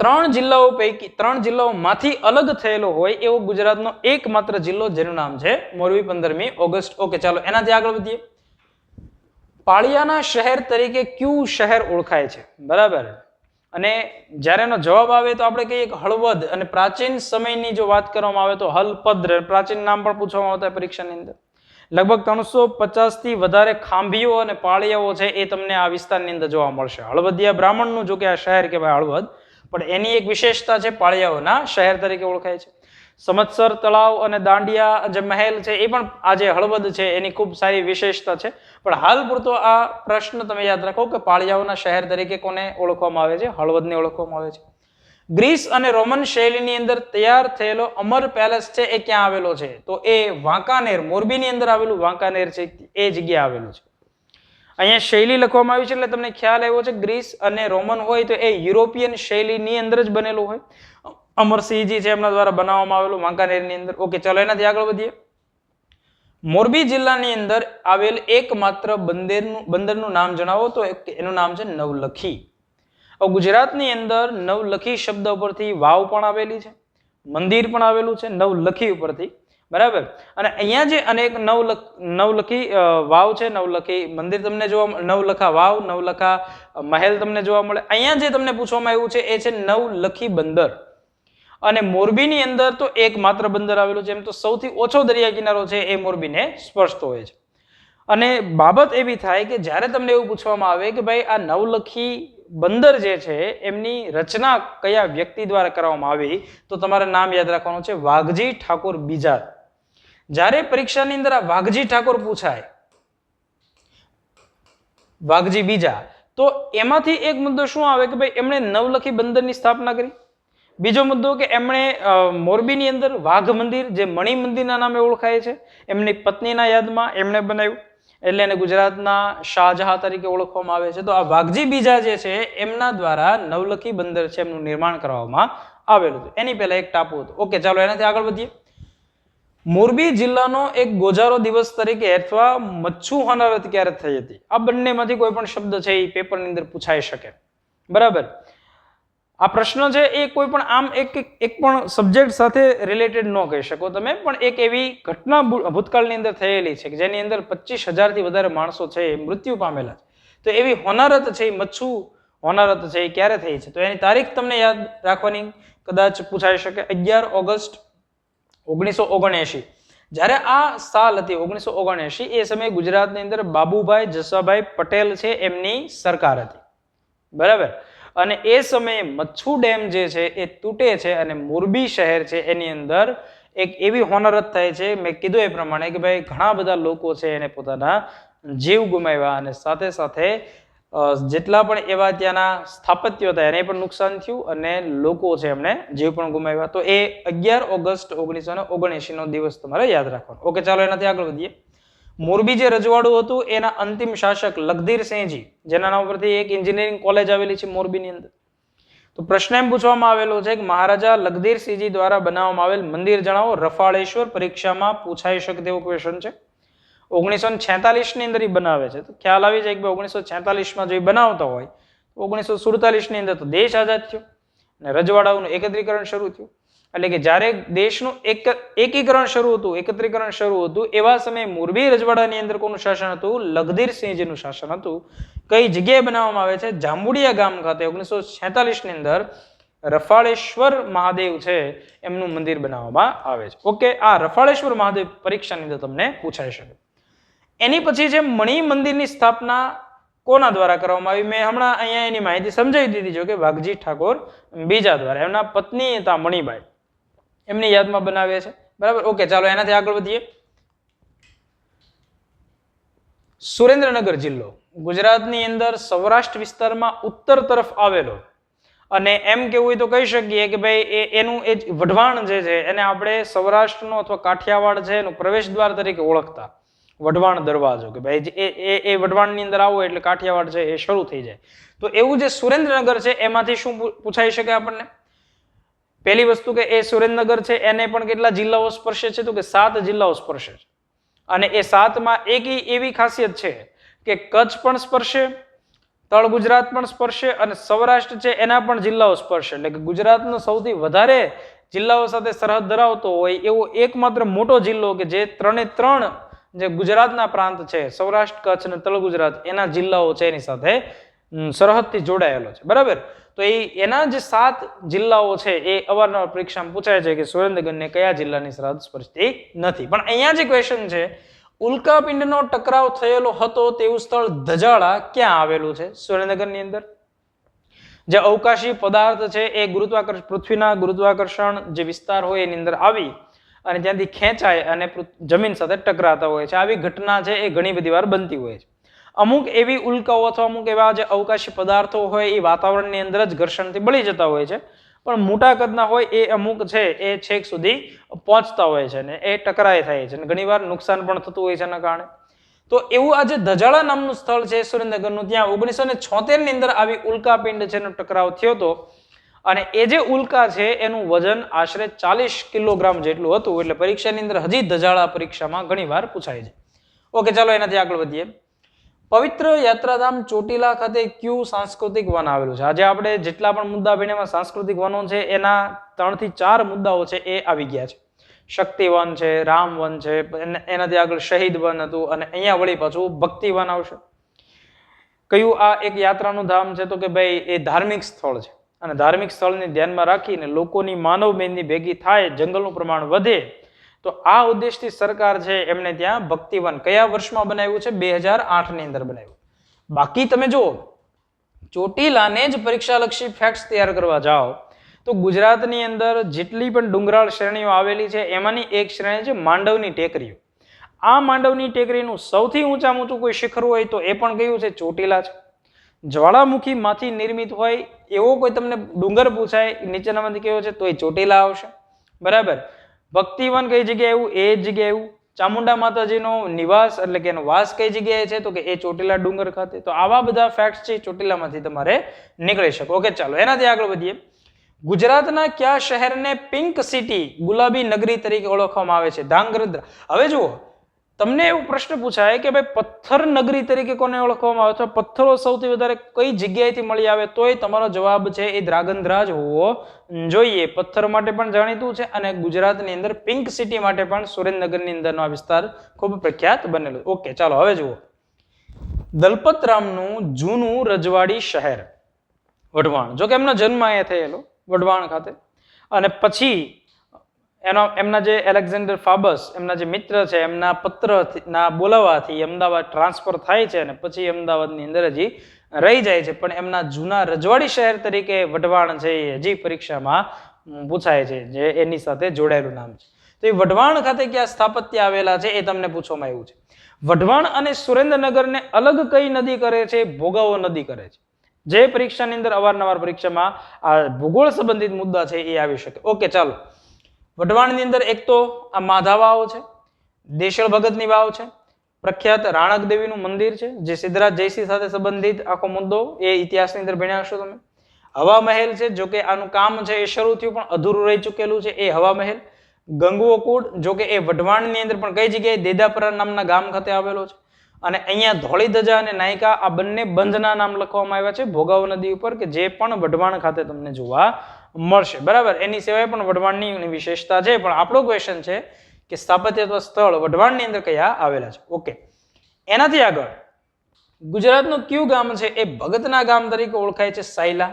S1: 3 જિલ્લાઓ પૈકી 3 જિલ્લાઓમાંથી અલગ થયેલો હોય એવો ગુજરાતનો એકમાત્ર જિલ્લો જેનું નામ છે મોરબી 15મી ઓગસ્ટ. ઓકે, ચાલો એનાથી આગળ વધીએ. પાળિયાના શહેર તરીકે કયું શહેર ઓળખાય છે? બરાબર. અને જ્યારે એનો જવાબ આવે તો આપણે કહીએ કે હળવદ. અને પ્રાચીન સમયની જો વાત કરવામાં આવે તો હલપદ્ર પ્રાચીન નામ પણ પૂછવામાં આવતા પરીક્ષાની અંદર. લગભગ 350 થી વધારે ખાંભીઓ અને પાળિયાઓ છે એ તમને આ વિસ્તારની અંદર જોવા મળશે. હળવદિયા બ્રાહ્મણનું જો કે આ શહેર કહેવાય હળવદ, પણ એની એક વિશેષતા છે પાળિયાઓના શહેર તરીકે ઓળખાય છે. સમત્સર તળાવ અને દાંડિયા જે મહેલ છે એ પણ આજે હળવદ છે એની ખૂબ સારી વિશેષતા છે. પણ હાલ પૂરતો આ પ્રશ્ન તમે યાદ રાખો કે પાળિયાઓના શહેર તરીકે કોને ઓળખવામાં આવે છે? હળવદને ઓળખવામાં આવે છે. ગ્રીસ અને રોમન શૈલીની અંદર તૈયાર થયેલો અમર પેલેસ છે એ ક્યાં આવેલો છે? તો એ વાંકાનેર, મોરબીની અંદર આવેલું વાંકાનેર છે એ જગ્યાએ આવેલું છે. અહીંયા શૈલી લખવામાં આવી છે એટલે તમને ખ્યાલ આવ્યો છે ગ્રીસ અને રોમન હોય તો એ યુરોપિયન શૈલીની અંદર જ બનેલું હોય. અમરસિંહજી છે એમના દ્વારા બનાવવામાં આવેલું વાંકાનેરની અંદર. ઓકે, ચાલો એનાથી આગળ વધીએ. મોરબી જિલ્લાની અંદર આવેલ એકમાત્ર બંદરનું નામ જણાવો તો એનું નામ છે નવલખી. ગુજરાતની અંદર નવલખી શબ્દ ઉપરથી વાવ પણ આવેલી છે, મંદિર પણ આવેલું છે નવલખી ઉપરથી. બરાબર. અને અહીંયા જે અનેક નવલખી વાવ છે, નવલખી મંદિર તમને જોવા, નવલખા વાવ, નવલખા મહેલ તમને જોવા મળે. અહીંયા જે તમને પૂછવામાં આવ્યું છે એ છે નવલખી બંદર. અને મોરબીની અંદર તો એકમાત્ર બંદર આવેલું છે. એમ તો સૌથી ઓછો દરિયા કિનારો છે એ મોરબીને સ્પર્શતો હોય છે. અને બાબત એવી થાય કે જ્યારે તમને એવું પૂછવામાં આવે કે ભાઈ આ નવલખી બંદર જે છે એમની રચના કયા વ્યક્તિ દ્વારા કરવામાં આવી, તો તમારે નામ યાદ રાખવાનું છે વાઘજી ઠાકોર બીજા. જ્યારે પરીક્ષાની અંદર આ વાઘજી ઠાકોર પૂછાય, વાઘજી બીજા, તો એમાંથી એક મુદ્દો શું આવે કે ભાઈ એમણે નવલખી બંદરની સ્થાપના કરી. બીજો મુદ્દો કે એમણે મોરબીની અંદર વાઘ મંદિર જે મણિ મંદિરના નામે ઓળખાય છે એમની પત્નીના યાદમાં એમણે બનાવ્યું, એટલે એને ગુજરાતના શાહજહાં તરીકે ઓળખવામાં આવે છે. તો આ વાઘજી બીજા જે છે એમના દ્વારા નવલખી બંદર છે એમનું નિર્માણ કરવામાં આવેલું હતું. એની પહેલા એક ટાપુ હતું. ઓકે, ચાલો એનાથી આગળ વધીએ. મોરબી જિલ્લાનો એક ગોજારો દિવસ તરીકે અથવા મચ્છુ હોનારત ક્યારે થઈ હતી? આ બંનેમાંથી કોઈ પણ શબ્દ છે એ પેપરની અંદર પૂછાઈ શકે. બરાબર. આ પ્રશ્ન છે એ કોઈ પણ આમ એક પણ સબ્જેક્ટ સાથે રિલેટેડ ન કહી શકો તમે, પણ એક એવી ઘટના ભૂતકાળની અંદર થયેલી છે કે જેની અંદર 25,000 થી વધારે માણસો છે એ મૃત્યુ પામેલા છે. તો એવી હોનારત છે, મચ્છુ હોનારત છે એ ક્યારે થઈ છે? તો એની તારીખ તમને યાદ રાખવાની કદાચ પૂછાઈ શકે. 11 ઓગસ્ટ 1979. જ્યારે આ સાલ હતી 1979, એ સમયે ગુજરાતની અંદર બાબુભાઈ જસાભાઈ પટેલ છે એમની સરકાર હતી. બરાબર. અને એ સમયે મચ્છુ ડેમ જે છે એ તૂટે છે અને મોરબી શહેર છે એની અંદર એક એવી હોનારત થાય છે. મેં કીધું એ પ્રમાણે કે ભાઈ ઘણા બધા લોકો છે એને પોતાના જીવ ગુમાવ્યા અને સાથે સાથે જેટલા પણ એવા ત્યાંના સ્થાપત્યો હતા એને પણ નુકસાન થયું અને લોકો છે એમને જીવ પણ ગુમાવ્યા. તો એ 11 ઓગસ્ટ 1979 નો દિવસ તમારે યાદ રાખવાનો. ઓકે, ચાલો એનાથી આગળ વધીએ. મોરબી જે રજવાડું હતું એના અંતિમ શાસક લખધીરસિંહજી, જેના નામ પરથી એક એન્જિનિયરિંગ કોલેજ આવેલી છે મોરબીની અંદર. તો પ્રશ્ન એમ પૂછવામાં આવેલો છે કે મહારાજા લખધીરસિંહજી દ્વારા બનાવવામાં આવેલ મંદિર જણાવો. રફાળેશ્વર પરીક્ષામાં પૂછાઈ શકે તેવો ક્વેશ્ચન છે. 1946 ની અંદર એ બનાવે છે. તો ખ્યાલ આવી જાય કે 1946 જો એ બનાવતા હોય, 1947 ની અંદર તો દેશ આઝાદ થયો અને રજવાડાઓનું એકત્રીકરણ શરૂ થયું. એટલે કે જ્યારે દેશનું એકીકરણ શરૂ હતું, એકત્રીકરણ શરૂ હતું, એવા સમયે મોરબી રજવાડાની અંદર કોનું શાસન હતું? લખધીરસિંહજીનું શાસન હતું. કઈ જગ્યાએ બનાવવામાં આવે છે? જાંબુડિયા ગામ ખાતે 1946 ની અંદર રફાળેશ્વર મહાદેવ છે એમનું મંદિર બનાવવામાં આવે છે. ઓકે, આ રફાળેશ્વર મહાદેવ પરીક્ષાની અંદર તમને પૂછાઈ શકે. એની પછી જે મણિ મંદિરની સ્થાપના કોના દ્વારા કરવામાં આવી? મેં હમણાં અહીંયા એની માહિતી સમજાવી દીધી છે કે વાઘજી ઠાકોર બીજા દ્વારા, એમના પત્ની હતા મણિબાઈ, એમની યાદમાં બનાવે છે. બરાબર. ઓકે, ચાલો એનાથી આગળ વધીએ. સુરેન્દ્રનગર જિલ્લો ગુજરાતની અંદર સૌરાષ્ટ્ર વિસ્તારમાં ઉત્તર તરફ આવેલો અને એમ કેવું હોય તો કહી શકીએ કે ભાઈ એનું એ વઢવાણ જે છે એને આપણે સૌરાષ્ટ્રનો અથવા કાઠિયાવાડ છે એનું પ્રવેશ દ્વાર તરીકે ઓળખતા. વઢવાણ દરવાજો કે ભાઈ એ વઢવાણની અંદર આવો એટલે કાઠિયાવાડ છે એ શરૂ થઈ જાય. તો એવું જે સુરેન્દ્રનગર છે એમાંથી શું પૂછાઈ શકે આપણને? પહેલી વસ્તુ કે એ સુરેન્દ્રનગર છે એને પણ કેટલા જિલ્લાઓ સ્પર્શે છે? તો કે 7 જિલ્લાઓ સ્પર્શે છે. અને એ 7માં એક એવી ખાસિયત છે કે કચ્છ પણ સ્પર્શે, તળ ગુજરાત પણ સ્પર્શે અને સૌરાષ્ટ્ર છે એના પણ જિલ્લાઓ સ્પર્શે. એટલે કે ગુજરાતનો સૌથી વધારે જિલ્લાઓ સાથે સરહદ ધરાવતો હોય એવો એકમાત્ર મોટો જિલ્લો કે જે 3 જે ગુજરાતના પ્રાંત છે સૌરાષ્ટ્ર, કચ્છ અને તળ ગુજરાત એના જિલ્લાઓ છે એની સાથે સરહદથી જોડાયેલો છે. બરાબર? તો એના જે 7 જિલ્લાઓ છે એ અવારનવાર પરીક્ષામાં પૂછાય છે કે સુરેન્દ્રનગરને કયા જિલ્લાની સરહદ સ્પર્શતી નથી. પણ અહીંયા જે ક્વેશ્ચન છે, ઉલ્કાપિંડનો ટકરાવ થયેલો હતો તેવું સ્થળ ધજાળા ક્યાં આવેલું છે સુરેન્દ્રનગરની અંદર? જે અવકાશી પદાર્થ છે એ પૃથ્વીના ગુરુત્વાકર્ષણ જે વિસ્તાર હોય એની અંદર આવી અને ત્યાંથી ખેંચાય અને જમીન સાથે ટકરાતા હોય છે. આવી ઘટના છે એ ઘણી બધી વાર બનતી હોય છે. અમુક એવી ઉલ્કાઓ અથવા અમુક એવા જે અવકાશી પદાર્થો હોય એ વાતાવરણની અંદર જ ઘર્ષણથી બળી જતા હોય છે, પણ મોટા કદના હોય એ અમુક છે એ છેક સુધી પહોંચતા હોય છે ને એ ટકરાય થાય છે અને ઘણીવાર નુકસાન પણ થતું હોય છે એના કારણે. તો એવું આ જે ધજાળા નામનું સ્થળ છે સુરેન્દ્રનગરનું, ત્યાં 1976 ની અંદર આવી ઉલ્કાપિંડ છે એનો ટકરાવ થયો હતો અને એ જે ઉલ્કા છે એનું વજન આશરે 40 કિલોગ્રામ જેટલું હતું. એટલે પરીક્ષાની અંદર હજી ધજાળા પરીક્ષામાં ઘણીવાર પૂછાય છે. ઓકે, ચાલો એનાથી આગળ વધીએ. પવિત્ર યાત્રાધામ ચોટીલા ખાતે કયું સાંસ્કૃતિક વન આવેલું છે? આજે આપણે જેટલા પણ મુદ્દા ભણ્યા સાંસ્કૃતિક વનો છે એના 3 થી 4 મુદ્દાઓ છે એ આવી ગયા છે. શક્તિ વન છે, રામ વન છે, એનાથી આગળ શહીદ વન હતું અને અહીંયા વળી પાછું ભક્તિ વન આવશે. કયું આ એક યાત્રાનું ધામ છે? તો કે ભાઈ એ ધાર્મિક સ્થળ છે અને ધાર્મિક સ્થળને ધ્યાનમાં રાખીને લોકોની માનવ મેદની ભેગી થાય, જંગલનું પ્રમાણ વધે, તો આ ઉદ્દેશથી સરકાર છે એમને ત્યાં ભક્તિવન કયા વર્ષમાં બનાવ્યું છે? 2008 ની અંદર બનાવ્યું. બાકી તમે જુઓ, ચોટીલાને જ પરીક્ષાલક્ષી ફેક્ટ્સ તૈયાર કરવા જાઓ તો ગુજરાતની અંદર જેટલી પણ ડુંગરાળ શ્રેણીઓ આવેલી છે એમાંની એક શ્રેણી છે માંડવની ટેકરીઓ. આ માંડવની ટેકરીનું સૌથી ઊંચામાં ઊંચું કોઈ શિખર હોય તો એ પણ કયું છે? ચોટીલા છે. જ્વાળામુખીમાંથી નિર્મિત હોય એવો કોઈ તમને ડુંગર પૂછાય નીચેનામાંથી કયો છે? તો એ ચોટીલા આવશે. બરાબર? ભક્તિવન કઈ જગ્યાએ આવ્યું? એ જ જગ્યાએ આવ્યું. ચામુંડા માતાજીનો નિવાસ એટલે કે એનો વાસ કઈ જગ્યાએ છે? તો કે એ ચોટીલા ડુંગર ખાતે. તો આવા બધા ફેક્ટ્સ છે ચોટીલામાંથી તમારે નીકળી શકે. ઓકે, ચાલો એનાથી આગળ વધીએ. ગુજરાતના કયા શહેરને પિંક સિટી, ગુલાબી નગરી તરીકે ઓળખવામાં આવે છે? ધાંગધ્રા. હવે જુઓ, તમને એવો પ્રશ્ન પૂછાય કે ભાઈ પથ્થર નગરી તરીકે કોને ઓળખવામાં આવે છે? પથ્થરો સૌથી વધારે કઈ જગ્યાએથી મળી આવે? તોય તમારો જવાબ છે એ ધ્રાંગધ્રા જ હોવો જોઈએ. પથ્થર માટે પણ જાણીતું છે અને ગુજરાતની અંદર પિંક સિટી માટે પણ સુરેન્દ્રનગરની અંદરનો આ વિસ્તાર ખૂબ પ્રખ્યાત બનેલો. ઓકે, ચાલો હવે જુઓ. દલપતરામનું જૂનું રજવાડી શહેર વઢવાણ. જો કે એમનો જન્મ અહીંયા થયેલો વઢવાણ ખાતે અને પછી એમના જે એલેક્ઝાન્ડર ફાબસ એમના જે મિત્ર છે એમના પત્રના બોલાવવાથી અમદાવાદ ટ્રાન્સફર થાય છે અને પછી અમદાવાદની અંદર હજી રહી જાય છે. પણ એમના જૂના રજવાડી શહેર તરીકે વઢવાણ છે એ હજી પરીક્ષામાં પૂછાય છે, જે એની સાથે જોડાયેલું નામ છે. તો એ વઢવાણ ખાતે ક્યાં સ્થાપત્ય આવેલા છે એ તમને પૂછવામાં આવ્યું છે. વઢવાણ અને સુરેન્દ્રનગરને અલગ કઈ નદી કરે છે? ભોગાવો નદી કરે છે. જે પરીક્ષાની અંદર અવારનવાર પરીક્ષામાં આ ભૂગોળ સંબંધિત મુદ્દા છે એ આવી શકે. ઓકે, ચાલો. વઢવાણની અંદર એક તો આ માધા વાવ છે, દેશળ ભગતની વાવ છે, પ્રખ્યાત રાણક દેવીનું મંદિર છે જે સિદ્ધરાજ જયસિંહ સાથે સંબંધિત આખો મુદ્દો એ ઇતિહાસની અંદર ભણ્યા હશો તમે. હવા મહેલ છે, જો કે આનું કામ છે એ શરૂ થયું પણ અધૂરું રહી ચૂકેલું છે એ હવા મહેલ. ગંગવો કુંડ, જો કે એ વઢવાણની અંદર પણ કઈ જગ્યાએ? દેદાપરા નામના ગામ ખાતે આવેલો છે. અને અહીંયા ધોળી ધજા અને નાયકા આ બંને બંધના નામ લખવામાં આવ્યા છે ભોગાવો નદી ઉપર, કે જે પણ વઢવાણ ખાતે તમને જોવા મળશે. બરાબર? એની સિવાય પણ વઢવાણની વિશેષતા છે, પણ આપણો ક્વેશ્ચન છે કે સ્થાપત્ય સ્થળ વઢવાણની અંદર કયા આવેલા છે. ઓકે, એનાથી આગળ ગુજરાતનું કયું ગામ છે એ ભગતના ગામ તરીકે ઓળખાય છે? સાયલા.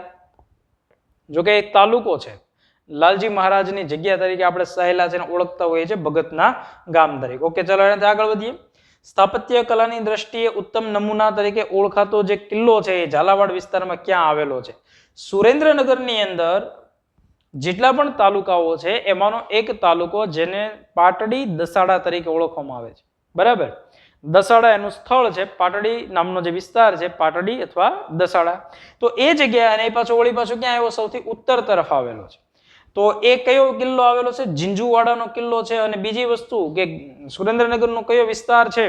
S1: જો કે એક તાલુકો છે, લાલજી મહારાજની જગ્યા તરીકે આપણે સાયલા છે ઓળખતા હોઈએ છીએ ભગતના ગામ તરીકે. ઓકે, ચાલો એનાથી આગળ વધીએ. સ્થાપત્ય કલાની દ્રષ્ટિએ ઉત્તમ નમૂના તરીકે ઓળખાતો જે કિલ્લો છે એ ઝાલાવાડ વિસ્તારમાં ક્યાં આવેલો છે? સુરેન્દ્રનગરની અંદર જેટલા પણ તાલુકાઓ છે એમાંનો એક તાલુકો જેને પાટડી દસાડા તરીકે ઓળખવામાં આવે છે. બરાબર? દસાડા એનું સ્થળ છે, પાટડી નામનો જે વિસ્તાર છે, પાટડી અથવા દસાડા. તો એ જગ્યાએ અને એ પાછો વળી પાછો ક્યાં આવ્યો? સૌથી ઉત્તર તરફ આવેલો છે. તો એ કયો કિલ્લો આવેલો છે? ઝીંઝુવાડાનો કિલ્લો છે. અને બીજી વસ્તુ કે સુરેન્દ્રનગરનો કયો વિસ્તાર છે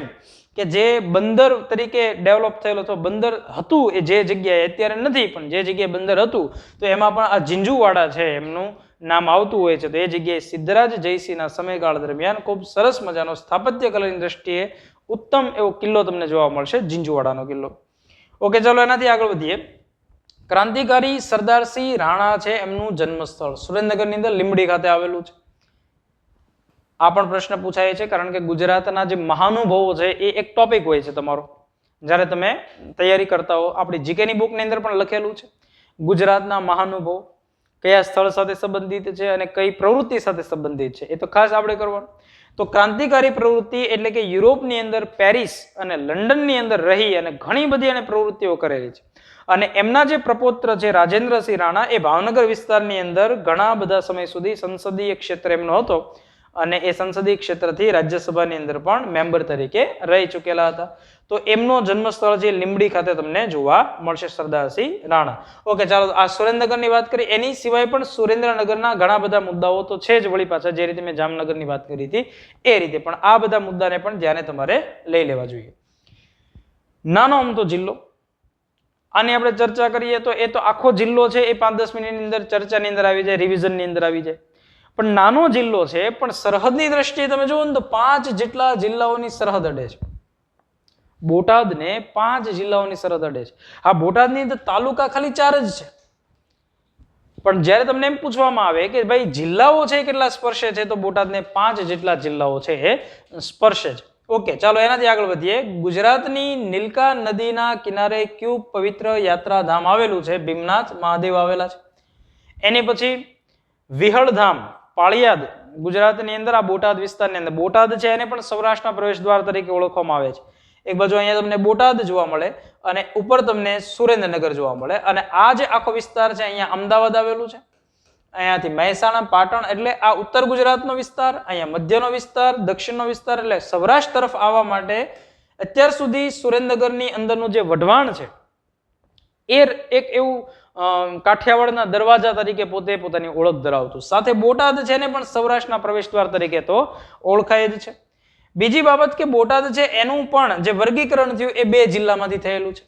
S1: કે જે બંદર તરીકે ડેવલપ થયેલો હતો? બંદર હતું એ જે જગ્યાએ, અત્યારે નથી, પણ જે જગ્યાએ બંદર હતું તો એમાં પણ આ ઝીંઝુવાડા છે એમનું નામ આવતું હોય છે. તો એ જગ્યાએ સિદ્ધરાજ જયસિંહના સમયગાળા દરમિયાન ખૂબ સરસ મજાનો સ્થાપત્ય કલાની દ્રષ્ટિએ ઉત્તમ એવો કિલ્લો તમને જોવા મળશે, ઝીંઝુવાડાનો કિલ્લો. ઓકે, ચાલો એનાથી આગળ વધીએ. ક્રાંતિકારી સરદારસિંહ રાણા છે એમનું જન્મસ્થળ સુરેન્દ્રનગરની અંદર લીંબડી ખાતે આવેલું છે. આ પણ પ્રશ્ન પૂછાય છે કારણ કે ગુજરાતના જે મહાનુભાવો છે એ એક ટોપિક હોય છે તમારો જ્યારે તમે તૈયારી કરતા હો. આપણી જીકેની બુકની અંદર પણ લખેલું છે ગુજરાતના મહાનુભાવો કયા સ્થળ સાથે સંબંધિત છે અને કઈ પ્રવૃત્તિ સાથે સંબંધિત છે, એ તો ખાસ આપણે કરવાનું. તો ક્રાંતિકારી પ્રવૃત્તિ એટલે કે યુરોપની અંદર પેરિસ અને લંડનની અંદર રહી અને ઘણી બધી એને પ્રવૃત્તિઓ કરેલી છે. અને એમના જે પ્રપૌત્ર છે રાજેન્દ્રસિંહ રાણા એ ભાવનગર વિસ્તારની અંદર ઘણા બધા સમય સુધી સંસદીય ક્ષેત્ર એમનો હતો અને એ સંસદીય ક્ષેત્રથી રાજ્યસભાની અંદર પણ મેમ્બર તરીકે રહી ચૂકેલા હતા. તો એમનો જન્મસ્થળ જે લીંબડી ખાતે તમને જોવા મળશે, સરદારસિંહ રાણા. ઓકે, ચાલો આ સુરેન્દ્રનગરની વાત કરી. એની સિવાય પણ સુરેન્દ્રનગરના ઘણા બધા મુદ્દાઓ તો છે જ વળી પાછા, જે રીતે મેં જામનગરની વાત કરી હતી એ રીતે, પણ આ બધા મુદ્દાને પણ ધ્યાને તમારે લઈ લેવા જોઈએ. નાનો અમથો જિલ્લો, આની આપણે ચર્ચા કરીએ તો એ તો આખો જિલ્લો છે એ 5-10 મિનિટની અંદર ચર્ચાની અંદર આવી જાય, રિવિઝનની અંદર આવી જાય. પણ નાનો જિલ્લો છે પણ સરહદની દ્રષ્ટિએ તમે જુઓ ને તો 5 જેટલા જિલ્લાઓની સરહદ અડે છે. બોટાદને 5 જિલ્લાઓની સરહદ અડે છે. આ બોટાદની અંદર તાલુકા ખાલી 4 જ છે. પણ જ્યારે તમને એમ પૂછવામાં આવે કે ભાઈ જિલ્લાઓ છે કેટલા સ્પર્શે છે, તો બોટાદને 5 જેટલા જિલ્લાઓ છે એ સ્પર્શે છે. ઓકે, ચાલો એનાથી આગળ વધીએ. ગુજરાતની નીલકા નદીના કિનારે કયું પવિત્ર યાત્રાધામ આવેલું છે? ભીમનાથ મહાદેવ આવેલા છે. એની પછી વિહળધામ, પાળિયાદ ગુજરાતની અંદર, આ બોટાદ વિસ્તારની અંદર. બોટાદ છે એને પણ સૌરાષ્ટ્રના પ્રવેશ દ્વાર તરીકે ઓળખવામાં આવે છે. એક બાજુ અહીંયા તમને બોટાદ જોવા મળે અને ઉપર તમને સુરેન્દ્રનગર જોવા મળે. અને આ જે આખો વિસ્તાર છે અહીંયા અમદાવાદ આવેલું છે, અહીંયાથી મહેસાણા, પાટણ, એટલે આ ઉત્તર ગુજરાતનો વિસ્તાર, અહીંયા મધ્યનો વિસ્તાર, દક્ષિણનો વિસ્તાર, એટલે સૌરાષ્ટ્ર તરફ આવવા માટે અત્યાર સુધી સુરેન્દ્રનગરની અંદરનું જે વઢવાણ છે એ એક એવું કાઠિયાવાડના દરવાજા તરીકે પોતે પોતાની ઓળખ ધરાવતું. સાથે બોટાદ છે ને પણ સૌરાષ્ટ્રના પ્રવેશ દ્વાર તરીકે તો ઓળખાય જ છે. બીજી બાબત કે બોટાદ છે એનું પણ જે વર્ગીકરણ થયું એ 2 જિલ્લામાંથી થયેલું છે.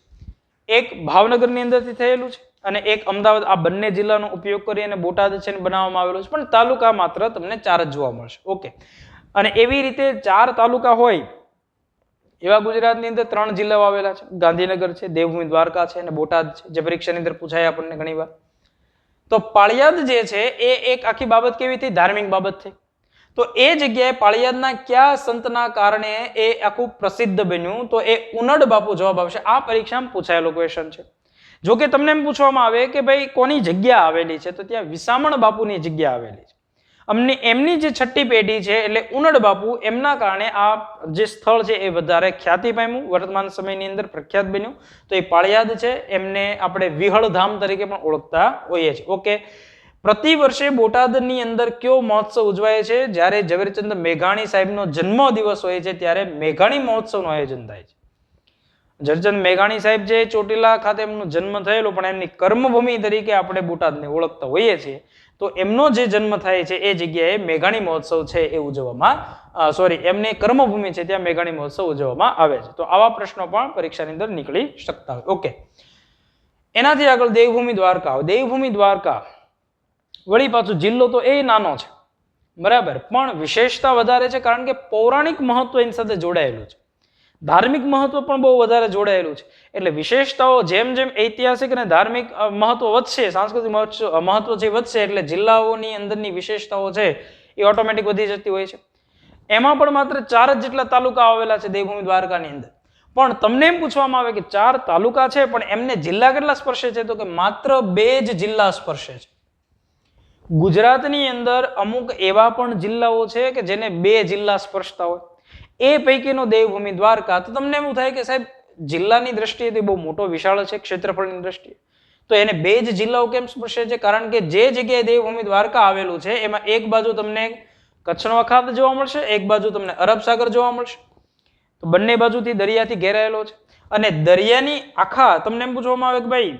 S1: એક ભાવનગરની અંદરથી થયેલું છે અને એક અમદાવાદ. આ બંને જિલ્લાનો ઉપયોગ કરી અને બોટાદ છે બનાવવામાં આવેલું છે. પણ તાલુકા માત્ર તમને 4 જ જોવા મળશે. ઓકે, અને એવી રીતે 4 તાલુકા હોય એવા ગુજરાતની અંદર 3 જિલ્લાઓ આવેલા છે. ગાંધીનગર છે, દેવભૂમિ દ્વારકા છે અને બોટાદ છે, જે પરીક્ષાની અંદર પૂછાય આપણને ઘણી વાર. તો પાળિયાદ જે છે એ એક આખી બાબત કેવી થઈ? ધાર્મિક બાબત થઈ. તો એ જગ્યાએ પાળિયાદના કયા સંતના કારણે એ આખું પ્રસિદ્ધ બન્યું? તો એ ઉનડ બાપુ જવાબ આવશે. આ પરીક્ષામાં પૂછાયેલો ક્વેશ્ચન છે. જો કે તમને એમ પૂછવામાં આવે કે ભાઈ કોની જગ્યા આવેલી છે, તો ત્યાં વિસામણ બાપુની જગ્યા આવેલી છે. એમની જે છઠ્ઠી પેઢી છે એટલે ઉનડ બાપુ, એમના કારણે આ જે સ્થળ છે એ વધારે ખ્યાતિ પામ્યું, વર્તમાન સમયની અંદર પ્રખ્યાત બન્યું. તો એ પાળિયાદ છે એમને આપણે વિહળધામ તરીકે પણ ઓળખતા હોઈએ છીએ. ઓકે, પ્રતિ વર્ષે બોટાદની અંદર કયો મહોત્સવ ઉજવાય છે? જ્યારે ઝવેરચંદ મેઘાણી સાહેબનો જન્મ દિવસ હોય છે ત્યારે મેઘાણી મહોત્સવનું આયોજન થાય છે. ઝવેરચંદ મેઘાણી સાહેબ જે ચોટીલા ખાતે એમનો જન્મ થયેલો, પણ એમની કર્મભૂમિ તરીકે આપણે બોટાદને ઓળખતા હોઈએ છીએ. તો એમનો જે જન્મ થાય છે એ જગ્યાએ મેઘાણી મહોત્સવ છે એ ઉજવવામાં, એમની કર્મભૂમિ છે ત્યાં મેઘાણી મહોત્સવ ઉજવવામાં આવે છે. તો આવા પ્રશ્નો પણ પરીક્ષાની અંદર નીકળી શકતા હોય. ઓકે, એનાથી આગળ દેવભૂમિ દ્વારકા. દેવભૂમિ દ્વારકા વળી પાછું જિલ્લો તો એ નાનો છે બરાબર, પણ વિશેષતા વધારે છે કારણ કે પૌરાણિક મહત્વ એની સાથે જોડાયેલું છે. ધાર્મિક મહત્વ પણ બહુ વધારે જોડાયેલું છે. એટલે વિશેષતાઓ જેમ જેમ ઐતિહાસિક અને ધાર્મિક મહત્વ વધશે, સાંસ્કૃતિક મહત્વ જે વધશે, એટલે જિલ્લાઓની અંદરની વિશેષતાઓ છે એ ઓટોમેટિક વધી જતી હોય છે. એમાં પણ માત્ર 4 જ જેટલા તાલુકા આવેલા છે દેવભૂમિ દ્વારકાની અંદર. પણ તમને એમ પૂછવામાં આવે કે 4 તાલુકા છે પણ એમને જિલ્લા કેટલા સ્પર્શે છે? તો કે માત્ર 2 જ જિલ્લા સ્પર્શે છે. ગુજરાતની અંદર અમુક એવા પણ જિલ્લાઓ છે કે જેને 2 જિલ્લા સ્પર્શતા હોય, એ પૈકીનો દેવભૂમિ દ્વારકા. તો તમને એવું થાય કે સાહેબ જિલ્લાની દ્રષ્ટિએ તે બહુ મોટો વિશાળ છે ક્ષેત્રફળની દ્રષ્ટિએ, તો એને 2 જ જિલ્લાઓ કેમ સ્પર્શે છે? કારણ કે જે જગ્યાએ દેવભૂમિ દ્વારકા આવેલું છે એમાં એક બાજુ તમને કચ્છનો અખાત જોવા મળશે, એક બાજુ તમને અરબ સાગર જોવા મળશે. તો બંને બાજુથી દરિયાથી ઘેરાયેલો છે અને દરિયાની આખા તમને એમ પૂછવામાં આવે કે ભાઈ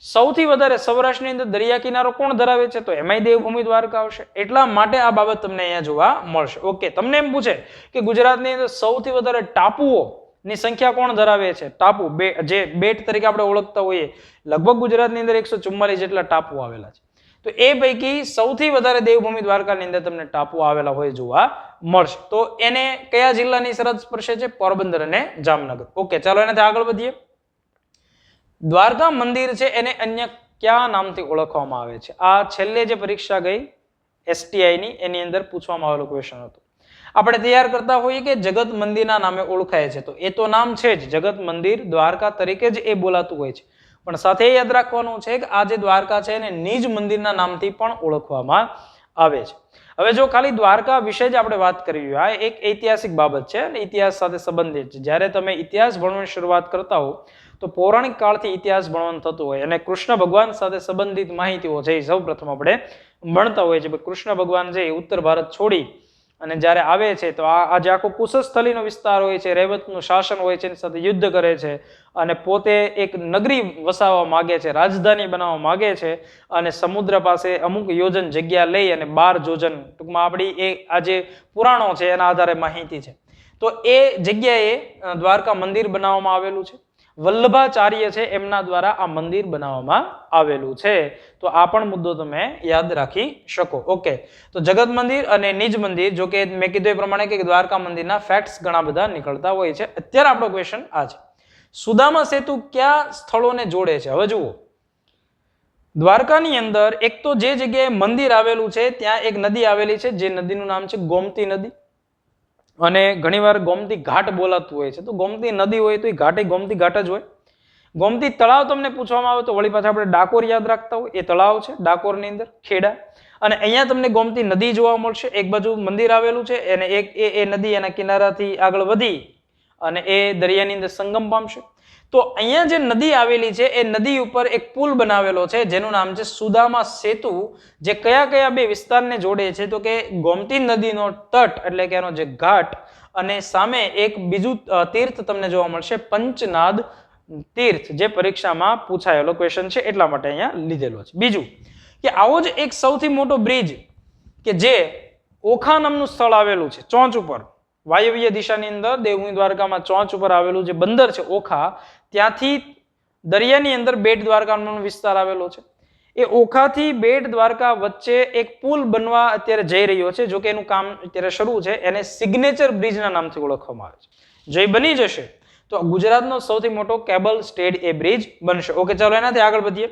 S1: સૌથી વધારે સૌરાષ્ટ્રની અંદર દરિયા કિનારો કોણ ધરાવે છે, તો એમાંય દેવભૂમિ દ્વારકા આવશે. એટલા માટે આ બાબત તમને અહીંયા જોવા મળશે. ઓકે, તમને એમ પૂછે કે ગુજરાતની અંદર સૌથી વધારે ટાપુઓ ની સંખ્યા કોણ ધરાવે છે, ટાપુ જે બેટ તરીકે આપણે ઓળખતા હોઈએ, લગભગ ગુજરાતની અંદર 144 જેટલા ટાપુ આવેલા છે. તો એ પૈકી સૌથી વધારે દેવભૂમિ દ્વારકાની અંદર તમને ટાપુ આવેલા હોય જોવા મળશે. તો એને કયા જિલ્લાની સરહદ સ્પર્શે છે, પોરબંદર અને જામનગર. ઓકે, ચાલો એનાથી આગળ વધીએ. દ્વારકા મંદિર છે એને અન્ય કયા નામથી ઓળખવામાં આવે છે? આ છેલ્લે જે પરીક્ષા ગઈ STI ની એની અંદર પૂછવામાં આવેલો ક્વેશ્ચન હતો. આપણે તૈયાર કરતા હોઈએ કે જગત મંદિરના નામે ઓળખાય છે, તો એ તો નામ છે જ, જગત મંદિર દ્વારકા તરીકે જ એ બોલાતું હોય છે. પણ સાથે યાદ રાખવાનું છે કે આ જે દ્વારકા છે એને નિજ મંદિરના નામથી પણ ઓળખવામાં આવે છે. હવે જો ખાલી દ્વારકા વિશે જ આપણે વાત કરી, આ એક ઐતિહાસિક બાબત છે અને ઇતિહાસ સાથે સંબંધિત છે. જ્યારે તમે ઇતિહાસ ભણવાની શરૂઆત કરતા હો તો પૌરાણિક કાળથી ઇતિહાસ ભણવાનું થતું હોય અને કૃષ્ણ ભગવાન સાથે સંબંધિત માહિતીઓ છે એ સૌ પ્રથમ આપણે ભણતા હોય છે. કૃષ્ણ ભગવાન છે એ ઉત્તર ભારત છોડી અને જ્યારે આવે છે તો આ જે આખો કુશસ્થલીનો વિસ્તાર હોય છે, રેવતનું શાસન હોય છે, એની સાથે યુદ્ધ કરે છે અને પોતે એક નગરી વસાવવા માગે છે, રાજધાની બનાવવા માગે છે અને સમુદ્ર પાસે અમુક યોજન જગ્યા લઈ અને 12 યોજન ટૂંકમાં આપણી એ આ જે પુરાણો છે એના આધારે માહિતી છે. તો એ જગ્યાએ દ્વારકા મંદિર બનાવવામાં આવેલું છે. વલ્લભાચાર્ય છે એમના દ્વારા આ મંદિર બનાવવામાં આવેલું છે. તો આ પણ મુદ્દો તમે યાદ રાખી શકો. ઓકે, તો જગત મંદિર અને નિજ મંદિર, જો કે મેં કીધું એ પ્રમાણે કે દ્વારકા મંદિરના ફેક્ટ્સ ઘણા બધા નીકળતા હોય છે. અત્યારે આપણો ક્વેશ્ચન આ છે, સુદામા સેતુ કયા સ્થળોને જોડે છે? હવે જુઓ, દ્વારકાની અંદર એક તો જે જગ્યાએ મંદિર આવેલું છે ત્યાં એક નદી આવેલી છે, જે નદીનું નામ છે ગોમતી નદી. અને ઘણીવાર ગોમતી ઘાટ બોલાતું હોય છે. તો ગોમતી નદી હોય તો એ ઘાટ ગોમતી ઘાટ જ હોય. ગોમતી તળાવ તમને પૂછવામાં આવે તો વળી પાછા આપણે ડાકોર યાદ રાખતા હોય, એ તળાવ છે ડાકોરની અંદર, ખેડા. અને અહીંયા તમને ગોમતી નદી જોવા મળશે. એક બાજુ મંદિર આવેલું છે અને એક એ નદી એના કિનારાથી આગળ વધી અને એ દરિયાની અંદર સંગમ પામશે. તો અહીંયા જે નદી આવેલી છે એ નદી ઉપર એક પુલ બનાવેલો છે જેનું નામ છે સુદામા સેતુ, જે કયા કયા બે વિસ્તારને જોડે છે? તો કે ગોમતી નદીનો તટ એટલે કે એનો જે ઘાટ અને સામે એક બીજું તીર્થ તમને જોવા મળશે, પંચનાદ તીર્થ, જે પરીક્ષામાં પૂછાયેલો ક્વેશ્ચન છે એટલા માટે અહીંયા લીધેલો છે. બીજું કે આવો જ એક સૌથી મોટો બ્રિજ કે જે ઓખા નામનું સ્થળ આવેલું છે ચોંચ ઉપર, વાયવ્ય દિશાની અંદર દેવભૂમિ દ્વારકામાં ચોંચ ઉપર આવેલું જે બંદર છે ઓખા, ત્યાંથી દરિયાની અંદર બેટ દ્વારકા નામનો વિસ્તાર આવેલો છે. એ ઓખાથી બેટ દ્વારકા વચ્ચે એક પુલ બનવા અત્યારે જઈ રહ્યો છે. જો કે એનું કામ અત્યારે શરૂ છે. એને સિગ્નેચર બ્રિજના નામથી ઓળખવામાં આવે છે. જે બની જશે તો ગુજરાતનો સૌથી મોટો કેબલ સ્ટેડ એ બ્રિજ બનશે. ઓકે, ચાલો એનાથી આગળ વધીએ.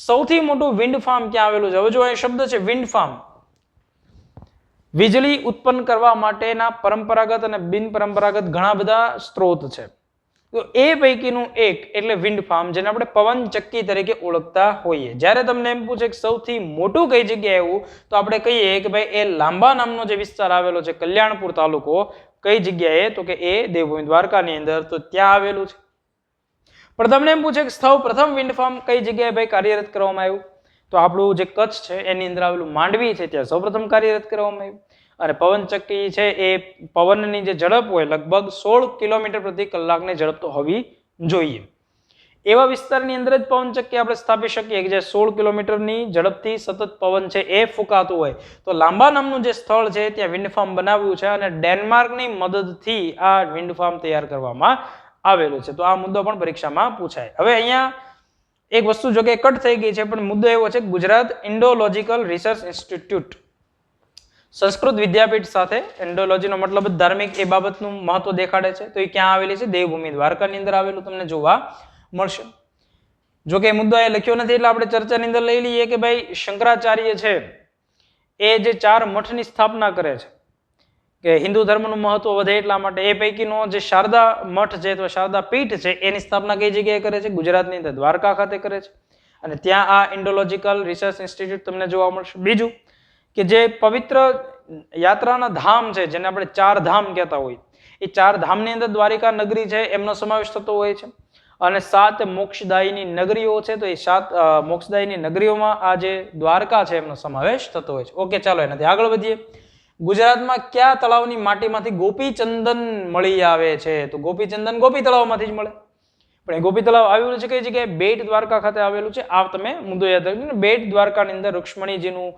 S1: સૌથી મોટું વિન્ડ ફાર્મ ક્યાં આવેલું છે? હવે જો અહીં શબ્દ છે વિન્ડ ફાર્મ, વીજળી ઉત્પન્ન કરવા માટેના પરંપરાગત અને બિનપરંપરાગત ઘણા બધા સ્ત્રોત છે. તો એ પૈકીનું એક એટલે વિન્ડ ફાર્મ, જેને આપણે પવન ચક્કી તરીકે ઓળખતા હોઈએ. જ્યારે તમને એમ પૂછે કે સૌથી મોટું કઈ જગ્યાએ એવું, તો આપણે કહીએ કે ભાઈ એ લાંબા નામનો જે વિસ્તાર આવેલો છે કલ્યાણપુર તાલુકો, કઈ જગ્યાએ? તો કે એ દેવભૂમિ દ્વારકાની અંદર, તો ત્યાં આવેલું છે. પણ તમને એમ પૂછે કે સૌ પ્રથમ વિન્ડ ફાર્મ કઈ જગ્યાએ ભાઈ કાર્યરત કરવામાં આવ્યું? તો આપણું જે કચ્છ છે એની અંદર આવેલું માંડવી છે ત્યાં સૌપ્રથમ કાર્યરત કરવામાં આવ્યું. અને પવનચક્કી છે એ પવનની જે ઝડપ હોય લગભગ 16 કિલોમીટર પ્રતિ કલાકની ઝડપ તો હોવી જોઈએ. એવા વિસ્તારની અંદર જ પવનચક્કી આપણે સ્થાપી શકીએ કે જે 16 કિલોમીટરની ઝડપથી સતત પવન છે એ ફૂંકાતું હોય. તો લાંબા નામનું જે સ્થળ છે ત્યાં વિન્ડ ફાર્મ બનાવ્યું છે અને ડેનમાર્કની મદદથી આ વિન્ડ ફાર્મ તૈયાર કરવામાં આવેલું છે. તો આ મુદ્દો પણ પરીક્ષામાં પૂછાય. હવે અહીંયા એક વસ્તુ જો કે કટ થઈ ગઈ છે, પણ મુદ્દો એવો છે ગુજરાત ઇન્ડોલોજીકલ રિસર્ચ ઇન્સ્ટિટ્યૂટ સંસ્કૃત વિદ્યાપીઠ સાથે, ઇન્ડોલોજીનો મતલબ ધાર્મિક એ બાબતનું મહત્વ દેખાડે છે. તો એ ક્યાં આવેલી છે? દેવભૂમિ દ્વારકાની અંદર આવેલું તમને જોવા મળશે. જો કે મુદ્દો એ લખ્યો નથી એટલે આપણે ચર્ચાની અંદર લઈ લઈએ કે ભાઈ શંકરાચાર્ય છે એ જે 4 મઠની સ્થાપના કરે છે કે હિન્દુ ધર્મનું મહત્વ વધે એટલા માટે, એ પૈકીનો જે શારદા મઠ છે તો શારદા પીઠ છે એની સ્થાપના કઈ જગ્યાએ કરે છે? ગુજરાતની અંદર દ્વારકા ખાતે કરે છે. અને ત્યાં આ ઇન્ડોલોજીકલ રિસર્ચ ઇન્સ્ટિટ્યૂટ તમને જોવા મળશે. બીજું કે જે પવિત્ર યાત્રાના ધામ છે જેને આપણે 4 ધામ કહેતા હોય, એ 4 ધામની અંદર દ્વારિકા નગરી છે એમનો સમાવેશ થતો હોય છે. અને 7 મોક્ષદાયીની નગરીઓ છે તો એ 7 મોક્ષદાયીની નગરીઓમાં આ જે દ્વારકા છે એમનો સમાવેશ થતો હોય છે. ઓકે, ચાલો એનાથી આગળ વધીએ. ગુજરાતમાં કયા તળાવની માટીમાંથી ગોપીચંદન મળી આવે છે? તો ગોપીચંદન ગોપી તળાવમાંથી જ મળે. પણ એ ગોપી તળાવ આવેલું છે કઈ જગ્યાએ? બેટ દ્વારકા ખાતે આવેલું છે. આ તમે મુદ્દો યાદ રાખજો ને. બેટ દ્વારકાની અંદર રૂક્ષ્મણીજીનું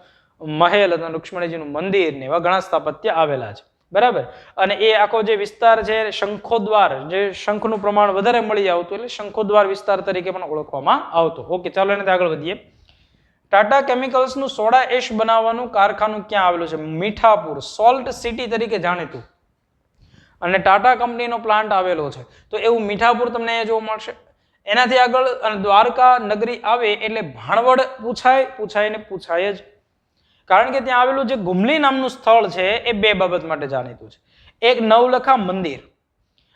S1: મહેલ અને રૂક્ષ્મણીજીનું મંદિર ને એવા ઘણા સ્થાપત્ય આવેલા છે. બરાબર. અને એ આખો જે વિસ્તાર છે શંખોદ્વાર, જે શંખનું પ્રમાણ વધારે મળી આવતું એટલે શંખોદ્વાર વિસ્તાર તરીકે પણ ઓળખવામાં આવતો. ઓકે, ચાલો એને આગળ વધીએ. ટાટા કેમિકલ્સનું સોડા એશ બનાવવાનું કારખાનું ક્યાં આવેલું છે? મીઠાપુર, સોલ્ટ સિટી તરીકે જાણીતું. અને ટાટા કંપનીનો પ્લાન્ટ આવેલો છે. તો એવું મીઠાપુર તમને અહીંયા જોવા મળશે. એનાથી આગળ દ્વારકા નગરી આવે એટલે ભાણવડ પૂછાય જ. કારણ કે ત્યાં આવેલું જે ગુમલી નામનું સ્થળ છે એ બે બાબત માટે જાણીતું છે. એક નવલખા મંદિર.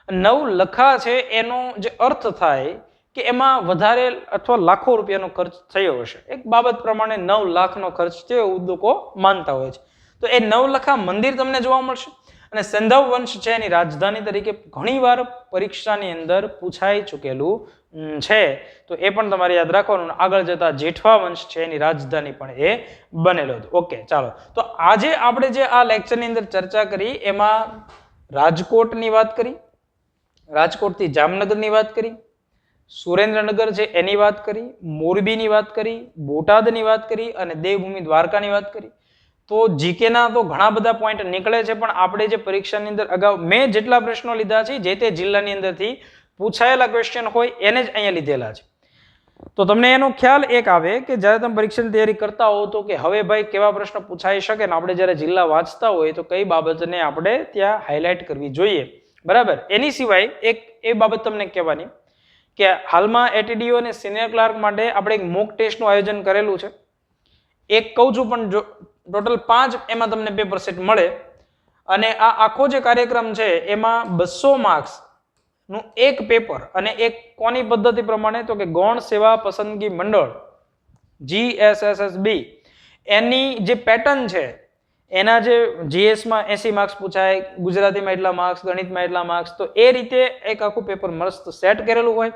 S1: નવલખા છે એનો જે અર્થ થાય કે એમાં વધારે અથવા લાખો રૂપિયાનો ખર્ચ થયો હશે. એક બાબત પ્રમાણે 9 લાખનો ખર્ચ થયો એવું લોકો માનતા હોય છે. તો એ નવલખા મંદિર તમને જોવા મળશે. અને સેંધવ વંશ છે એની રાજધાની તરીકે ઘણીવાર પરીક્ષાની અંદર પૂછાઈ ચૂકેલું છે. તો એ પણ તમારે યાદ રાખવાનું. આગળ જતા જેઠવા વંશ છે એની રાજધાની પણ એ બનેલો હતો. ઓકે, ચાલો. તો આજે આપણે જે આ લેક્ચરની અંદર ચર્ચા કરી એમાં રાજકોટની વાત કરી, રાજકોટથી જામનગરની વાત કરી, સુરેન્દ્રનગર છે એની વાત કરી, મોરબીની વાત કરી, બોટાદની વાત કરી અને દેવભૂમિ દ્વારકાની વાત કરી. તો જીકેના તો ઘણા બધા પોઈન્ટ નીકળે છે, પણ આપણે જે પરીક્ષાની અંદર અગાઉ મેં જેટલા પ્રશ્નો લીધા છે જે તે જિલ્લાની અંદરથી પૂછાયેલા ક્વેશ્ચન હોય એને જ અહીંયા લીધેલા છે. તો તમને એનો ખ્યાલ એક આવે કે જ્યારે તમે પરીક્ષાની તૈયારી કરતા હો તો કે હવે ભાઈ કેવા પ્રશ્ન પૂછાઈ શકે ને આપણે જ્યારે જિલ્લા વાંચતા હોય તો કઈ બાબતને આપણે ત્યાં હાઇલાઇટ કરવી જોઈએ. બરાબર. એની સિવાય એક એ બાબત તમને કહેવાની કે હાલમાં એટીડીઓ અને સિનિયર ક્લાર્ક માટે આપણે એક મોક ટેસ્ટનું આયોજન કરેલું છે. એક કહું છું પણ ટોટલ 5 એમાં તમને પેપર સેટ મળે. અને આ આખો જે કાર્યક્રમ છે એમાં 200 માર્ક્સ નું એક પેપર અને એક કોની પદ્ધતિ પ્રમાણે તો કે ગૌણ સેવા પસંદગી મંડળ GSSSB એની જે પેટર્ન છે એના જે GS માં 80 માર્ક્સ પૂછાય, ગુજરાતીમાં એટલા માર્ક્સ, ગણિતમાં એટલા માર્ક્સ, તો એ રીતે એક આખું પેપર મસ્ત સેટ કરેલું હોય.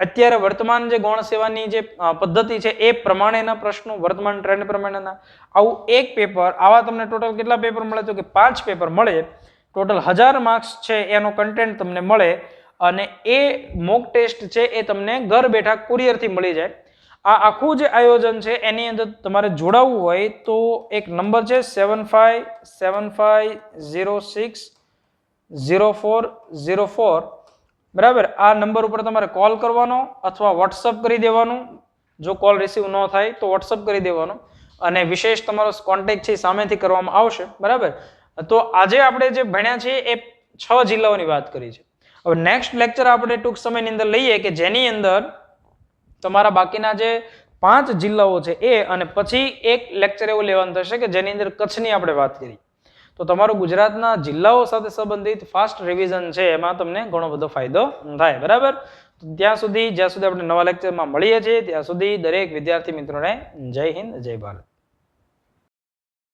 S1: અત્યારે વર્તમાન જે ગૌણ સેવાની જે પદ્ધતિ છે એ પ્રમાણેના પ્રશ્નો, વર્તમાન ટ્રેન્ડ પ્રમાણેના આવું એક પેપર, આવા તમને ટોટલ કેટલા પેપર મળે તો કે 5 પેપર મળે. ટોટલ 1000 માર્ક્સ છે એનો કન્ટેન્ટ તમને મળે અને એ મોક ટેસ્ટ છે એ તમને ઘર બેઠા કુરિયરથી મળી જાય. આ આખું જે આયોજન છે એની અંદર તમારે જોડાવવું હોય તો એક નંબર છે 7575060404. બરાબર. આ નંબર ઉપર તમારે કોલ કરવાનો અથવા વોટ્સઅપ કરી દેવાનું. જો કોલ રિસીવ ન થાય તો વોટ્સઅપ કરી દેવાનો અને વિશેષ તમારો કોન્ટેક્ટ છે સામેથી કરવામાં આવશે. બરાબર. તો આજે આપણે જે ભણ્યા છે એ 6 જિલ્લાઓની વાત કરી છે. હવે નેક્સ્ટ લેક્ચર આપણે ટૂંક સમયની અંદર લઈએ કે જેની અંદર તમારા બાકીના જે 5 જિલ્લાઓ છે એ અને પછી એક લેક્ચર એવું લેવાનું થશે કે જેની અંદર કચ્છની આપણે વાત કરી. તો તમારું ગુજરાતના જિલ્લાઓ સાથે સંબંધિત ફાસ્ટ રિવિઝન છે એમાં તમને ઘણો બધો ફાયદો થાય. બરાબર. જ્યાં સુધી આપણે નવા લેક્ચરમાં મળીએ છીએ ત્યાં સુધી દરેક વિદ્યાર્થી મિત્રોને જય હિન્દ, જય ભારત.